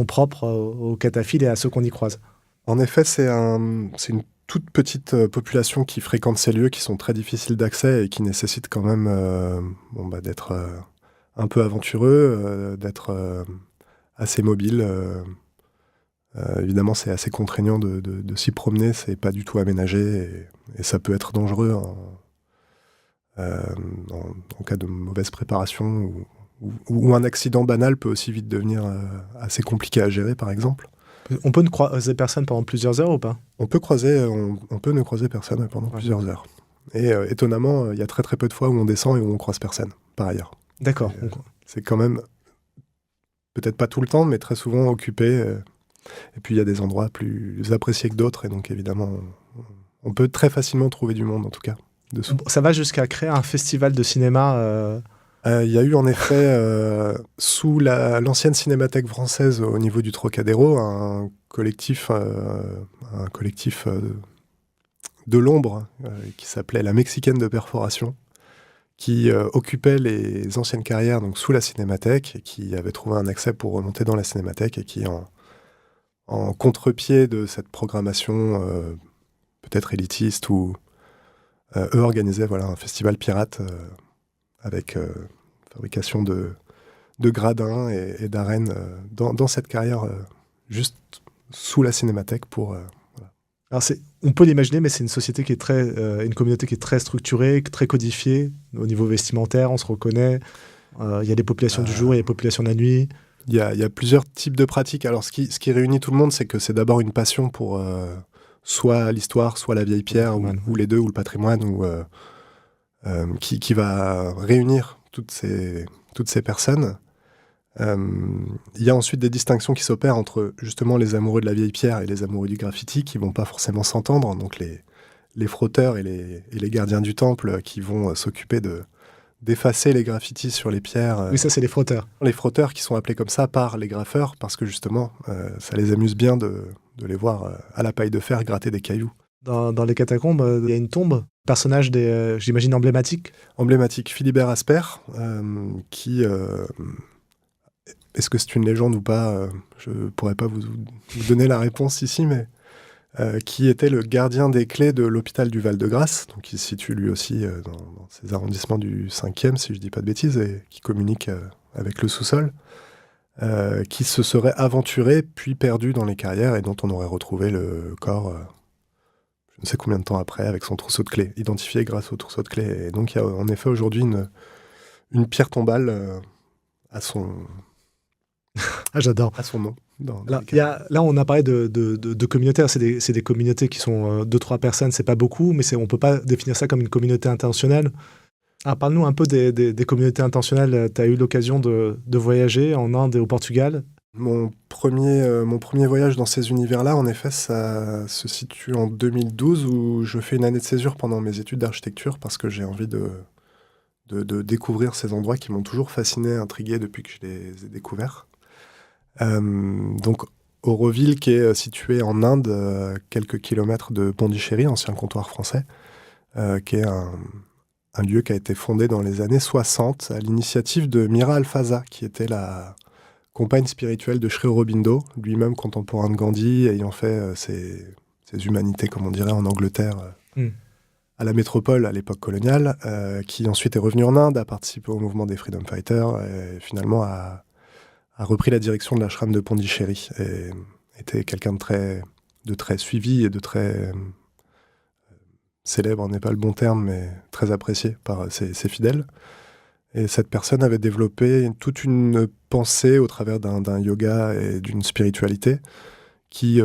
propres aux cataphiles et à ceux qu'on y croise. En effet, c'est une toute petite population qui fréquente ces lieux qui sont très difficiles d'accès et qui nécessitent quand même d'être un peu aventureux, d'être assez mobile. Évidemment, c'est assez contraignant de s'y promener, c'est pas du tout aménagé et ça peut être dangereux en cas de mauvaise préparation ou un accident banal peut aussi vite devenir assez compliqué à gérer, par exemple. On peut ne croiser personne pendant plusieurs heures ou pas ? On peut ne croiser personne pendant plusieurs heures. Et étonnamment, il y a très très peu de fois où on descend et où on croise personne, par ailleurs. D'accord. C'est quand même, peut-être pas tout le temps, mais très souvent occupé. Et puis il y a des endroits plus appréciés que d'autres, et donc évidemment, on peut très facilement trouver du monde, en tout cas, dessous. Ça va jusqu'à créer un festival de cinéma Il y a eu en effet, sous l'ancienne cinémathèque française au niveau du Trocadéro, un collectif de l'ombre qui s'appelait la Mexicaine de Perforation, qui occupait les anciennes carrières donc sous la cinémathèque, et qui avait trouvé un accès pour remonter dans la cinémathèque, et qui, en contre-pied de cette programmation peut-être élitiste, eux organisaient un festival pirate avec fabrication de gradins et d'arènes dans cette carrière juste sous la cinémathèque pour... Alors on peut l'imaginer, mais c'est une société qui est une communauté qui est très structurée, très codifiée. Au niveau vestimentaire, on se reconnaît. Il y a des populations du jour, il y a des populations de la nuit. Il y a plusieurs types de pratiques. Alors ce qui réunit tout le monde, c'est que c'est d'abord une passion pour soit l'histoire, soit la vieille pierre, ou les deux, ou le patrimoine, qui va réunir toutes ces personnes. Il y a ensuite des distinctions qui s'opèrent entre justement les amoureux de la vieille pierre et les amoureux du graffiti, qui vont pas forcément s'entendre. Donc les frotteurs et les gardiens du temple qui vont s'occuper d'effacer les graffitis sur les pierres. Oui, ça c'est les frotteurs. Les frotteurs qui sont appelés comme ça par les graffeurs, parce que justement ça les amuse bien de les voir à la paille de fer gratter des cailloux. Dans les catacombes, il y a une tombe, personnage j'imagine emblématique. Emblématique, Philibert Asper, qui... Est-ce que c'est une légende ou pas ? Je ne pourrais pas vous donner la réponse ici, mais qui était le gardien des clés de l'hôpital du Val-de-Grâce, donc qui se situe lui aussi dans ces arrondissements du 5e, si je ne dis pas de bêtises, et qui communique avec le sous-sol, qui se serait aventuré puis perdu dans les carrières et dont on aurait retrouvé le corps je ne sais combien de temps après avec son trousseau de clés, identifié grâce au trousseau de clés. Et donc il y a en effet aujourd'hui une pierre tombale à son... Ah, j'adore. À son nom. Là, on a parlé de communautés. C'est des communautés qui sont 2-3 personnes, c'est pas beaucoup, mais on peut pas définir ça comme une communauté intentionnelle. Alors, parle-nous un peu des communautés intentionnelles. Tu as eu l'occasion de voyager en Inde et au Portugal. Mon premier voyage dans ces univers-là, en effet, ça se situe en 2012, où je fais une année de césure pendant mes études d'architecture, parce que j'ai envie de découvrir ces endroits qui m'ont toujours fasciné, intrigué depuis que je les ai découverts. Donc Auroville, qui est situé en Inde, quelques kilomètres de Pondichéry, ancien comptoir français, qui est un lieu qui a été fondé dans les années 60 à l'initiative de Mira Alfaza, qui était la compagne spirituelle de Sri Aurobindo, lui-même contemporain de Gandhi, ayant fait ses humanités, comme on dirait en Angleterre, à la métropole à l'époque coloniale, qui ensuite est revenu en Inde, a participé au mouvement des Freedom Fighters et finalement a repris la direction de l'ashram de Pondichéry et était quelqu'un de très suivi et de très célèbre, n'est pas le bon terme, mais très apprécié par ses fidèles. Et cette personne avait développé toute une pensée au travers d'un yoga et d'une spiritualité qui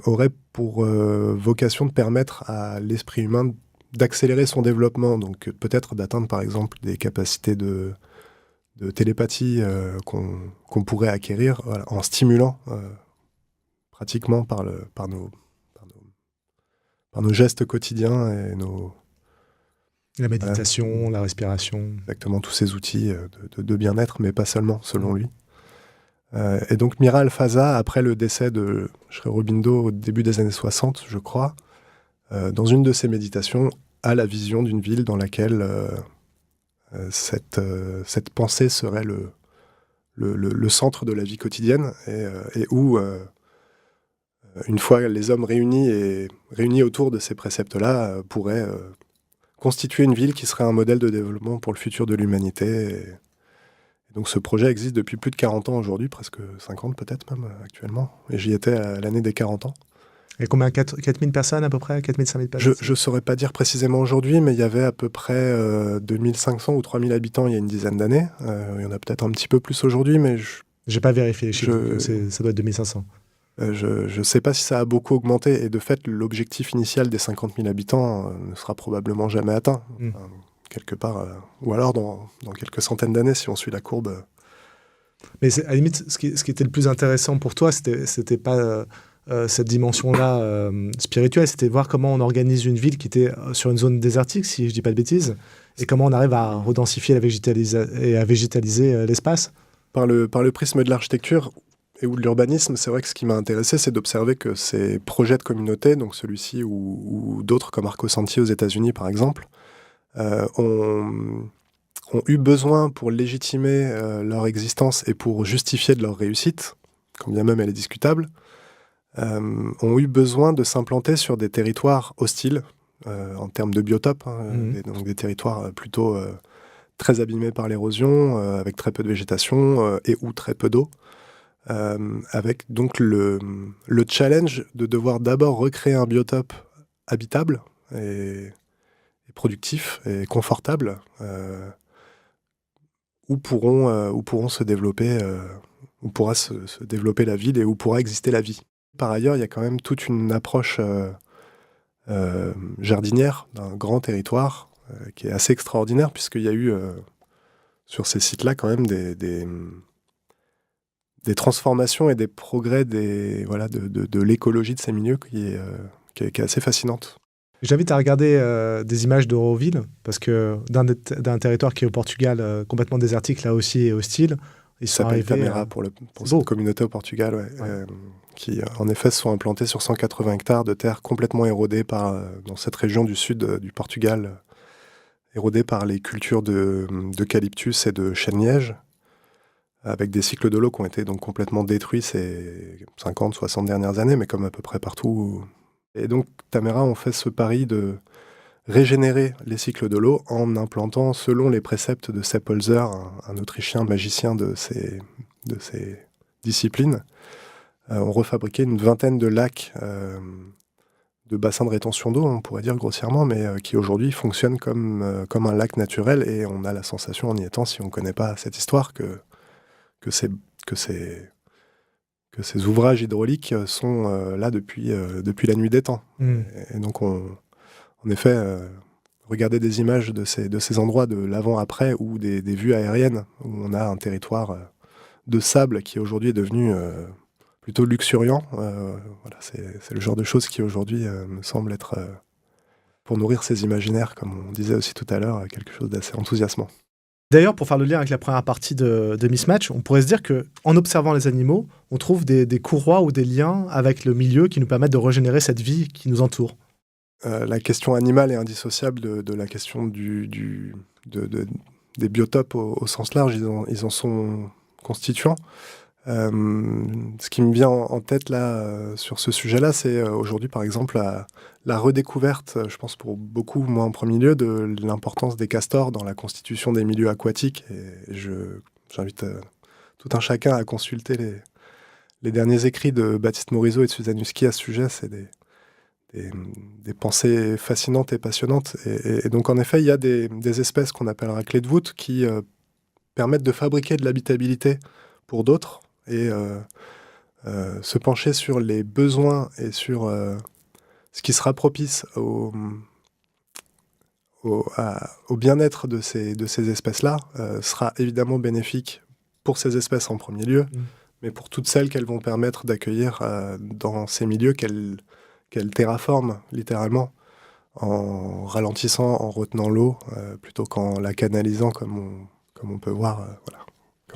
aurait pour vocation de permettre à l'esprit humain d'accélérer son développement, donc peut-être d'atteindre par exemple des capacités de télépathie qu'on pourrait acquérir en stimulant pratiquement par nos gestes quotidiens et La méditation, la respiration. Exactement, tous ces outils de bien-être, mais pas seulement, selon lui. Et donc Mira Alfaza, après le décès de Sri Aurobindo au début des années 60, je crois, dans une de ses méditations, a la vision d'une ville dans laquelle cette pensée serait le centre de la vie quotidienne et où, une fois les hommes réunis autour de ces préceptes-là, pourraient constituer une ville qui serait un modèle de développement pour le futur de l'humanité. Et donc ce projet existe depuis plus de 40 ans aujourd'hui, presque 50 peut-être même actuellement. Et j'y étais à l'année des 40 ans. Et combien 4000 personnes à peu près 4000, 5000 personnes? Je ne saurais pas dire précisément aujourd'hui, mais il y avait à peu près 2500 ou 3000 habitants il y a une dizaine d'années. Il y en a peut-être un petit peu plus aujourd'hui, mais j'ai pas vérifié les chiffres, ça doit être 2500. Je ne sais pas si ça a beaucoup augmenté, et de fait, l'objectif initial des 50 000 habitants ne sera probablement jamais atteint, quelque part, ou alors dans quelques centaines d'années, si on suit la courbe. Mais à la limite, ce qui était le plus intéressant pour toi, c'était pas cette dimension-là spirituelle, c'était de voir comment on organise une ville qui était sur une zone désertique, si je dis pas de bêtises, et comment on arrive à redensifier et à végétaliser l'espace. Par le prisme de l'architecture et ou de l'urbanisme, c'est vrai que ce qui m'a intéressé, c'est d'observer que ces projets de communauté, donc celui-ci ou d'autres comme Arco Sentier aux États-Unis par exemple, ont eu besoin pour légitimer leur existence et pour justifier de leur réussite, quand bien même elle est discutable, ont eu besoin de s'implanter sur des territoires hostiles en termes de biotope, donc des territoires plutôt très abîmés par l'érosion, avec très peu de végétation et ou très peu d'eau. Avec donc le challenge de devoir d'abord recréer un biotope habitable et productif et confortable où pourront se développer, où pourra se développer la ville et où pourra exister la vie. Par ailleurs, il y a quand même toute une approche jardinière d'un grand territoire qui est assez extraordinaire, puisqu'il y a eu sur ces sites-là quand même des transformations et des progrès de l'écologie de ces milieux qui est assez fascinante. J'invite à regarder des images d'Euroville, parce que d'un territoire qui est au Portugal, complètement désertique, là aussi, et hostile, ils sont arrivés... Tamera pour cette communauté au Portugal, qui en effet se sont implantés sur 180 hectares de terre complètement érodées dans cette région du sud du Portugal, érodée par les cultures d'eucalyptus et de chêne-liège, avec des cycles de l'eau qui ont été donc complètement détruits ces 50-60 dernières années, mais comme à peu près partout. Et donc Tamera ont fait ce pari de régénérer les cycles de l'eau en implantant, selon les préceptes de Sepp Holzer, un Autrichien magicien de ces disciplines, ont refabriqué une vingtaine de lacs, de bassins de rétention d'eau, on pourrait dire grossièrement, mais qui aujourd'hui fonctionnent comme un lac naturel, et on a la sensation en y étant, si on ne connaît pas cette histoire, que ces ouvrages hydrauliques sont là depuis la nuit des temps. Et donc, en effet, regarder des images de ces endroits de l'avant-après ou des vues aériennes où on a un territoire de sable qui aujourd'hui est devenu plutôt luxuriant. C'est le genre de choses qui aujourd'hui me semble être, pour nourrir ces imaginaires, comme on disait aussi tout à l'heure, quelque chose d'assez enthousiasmant. D'ailleurs, pour faire le lien avec la première partie de Mismatch, on pourrait se dire qu'en observant les animaux, on trouve des courroies ou des liens avec le milieu qui nous permettent de régénérer cette vie qui nous entoure. La question animale est indissociable de la question des biotopes au sens large. Ils en sont constituants. Ce qui me vient en tête là, sur ce sujet-là, c'est aujourd'hui par exemple la redécouverte, je pense pour beaucoup, moi en premier lieu, de l'importance des castors dans la constitution des milieux aquatiques. Et j'invite tout un chacun à consulter les derniers écrits de Baptiste Morisot et de Suzanne Husky à ce sujet. C'est des pensées fascinantes et passionnantes. Et donc en effet, il y a des espèces qu'on appellera clés de voûte qui permettent de fabriquer de l'habitabilité pour d'autres et se pencher sur les besoins et sur ce qui sera propice au bien-être de ces espèces-là sera évidemment bénéfique pour ces espèces en premier lieu, mais pour toutes celles qu'elles vont permettre d'accueillir dans ces milieux qu'elles terraforment littéralement, en ralentissant, en retenant l'eau, plutôt qu'en la canalisant comme on peut voir. Voilà.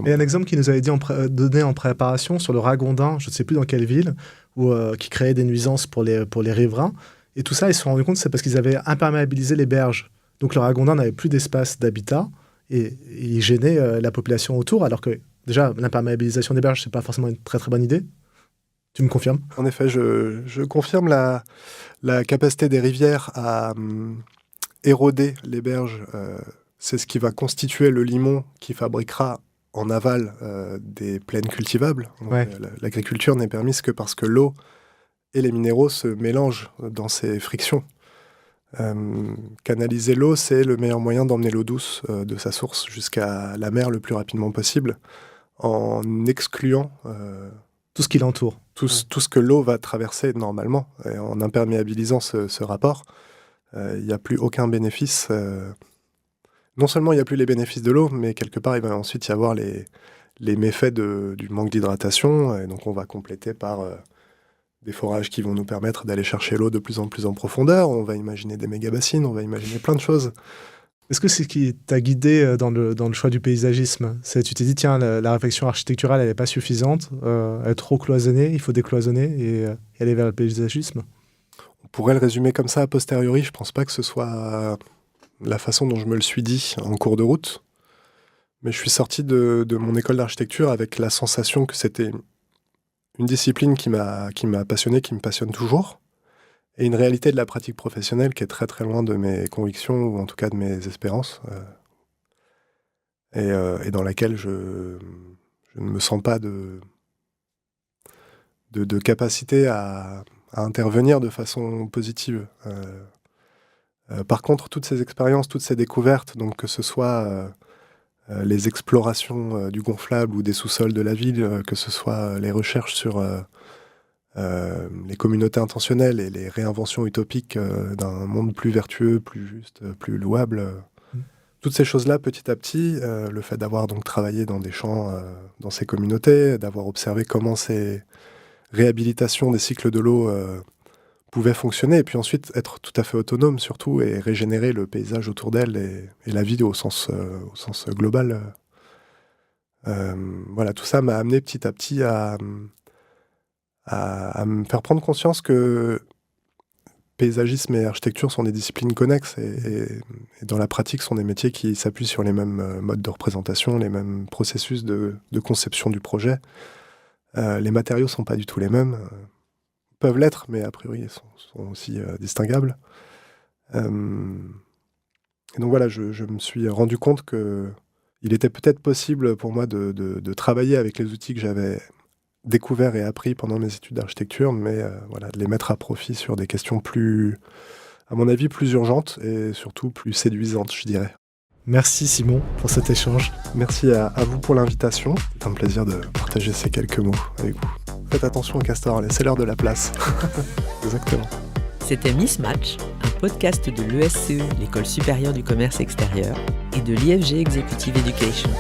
Et un exemple qui nous avait donné en préparation sur le ragondin, je ne sais plus dans quelle ville, qui créait des nuisances pour les riverains. Et tout ça, ils se sont rendus compte que c'est parce qu'ils avaient imperméabilisé les berges. Donc le ragondin n'avait plus d'espace d'habitat et il gênait la population autour, alors que déjà, l'imperméabilisation des berges, ce n'est pas forcément une très très bonne idée. Tu me confirmes ? En effet, je confirme la capacité des rivières à éroder les berges. C'est ce qui va constituer le limon qui fabriquera en aval des plaines cultivables. Donc, ouais. L'agriculture n'est permise que parce que l'eau et les minéraux se mélangent dans ces frictions. Canaliser l'eau, c'est le meilleur moyen d'emmener l'eau douce de sa source jusqu'à la mer le plus rapidement possible, en excluant tout ce qui l'entoure. Tout ce que l'eau va traverser normalement. Et en imperméabilisant ce rapport, il n'y a plus aucun bénéfice. Non seulement il n'y a plus les bénéfices de l'eau, mais quelque part, il va ensuite y avoir les méfaits du manque d'hydratation. Et donc, on va compléter par des forages qui vont nous permettre d'aller chercher l'eau de plus en plus en profondeur. On va imaginer des méga-bassines, on va imaginer plein de choses. Est-ce que c'est ce qui t'a guidé dans le choix du paysagisme ? Tu t'es dit, tiens, la réflexion architecturale, elle n'est pas suffisante, elle est trop cloisonnée, il faut décloisonner et aller vers le paysagisme ? On pourrait le résumer comme ça a posteriori. Je ne pense pas que ce soit la façon dont je me le suis dit en cours de route. Mais je suis sorti de mon école d'architecture avec la sensation que c'était une discipline qui m'a passionné, qui me passionne toujours, et une réalité de la pratique professionnelle qui est très très loin de mes convictions, ou en tout cas de mes espérances, et dans laquelle je ne me sens pas de capacité à intervenir de façon positive. Par contre, toutes ces expériences, toutes ces découvertes, donc que ce soit les explorations du gonflable ou des sous-sols de la ville, que ce soit les recherches sur les communautés intentionnelles et les réinventions utopiques d'un monde plus vertueux, plus juste, plus louable. Toutes ces choses-là, petit à petit, le fait d'avoir donc travaillé dans des champs, dans ces communautés, d'avoir observé comment ces réhabilitations des cycles de l'eau pouvaient fonctionner, et puis ensuite être tout à fait autonome surtout, et régénérer le paysage autour d'elle et la vie au sens global. Voilà, tout ça m'a amené petit à petit à me faire prendre conscience que paysagisme et architecture sont des disciplines connexes, et dans la pratique sont des métiers qui s'appuient sur les mêmes modes de représentation, les mêmes processus de conception du projet. Les matériaux ne sont pas du tout les mêmes, peuvent l'être, mais a priori sont aussi distinguables. Et donc voilà, je me suis rendu compte qu'il était peut-être possible pour moi de travailler avec les outils que j'avais découverts et appris pendant mes études d'architecture, mais voilà, de les mettre à profit sur des questions plus, à mon avis, plus urgentes et surtout plus séduisantes, je dirais. Merci Simon pour cet échange. Merci à vous pour l'invitation. C'est un plaisir de partager ces quelques mots avec vous. Faites attention aux castors, laissez-leur de la place. Exactement. C'était Mismatch, un podcast de l'ESCE, l'École supérieure du commerce extérieur, et de l'IFG Executive Education.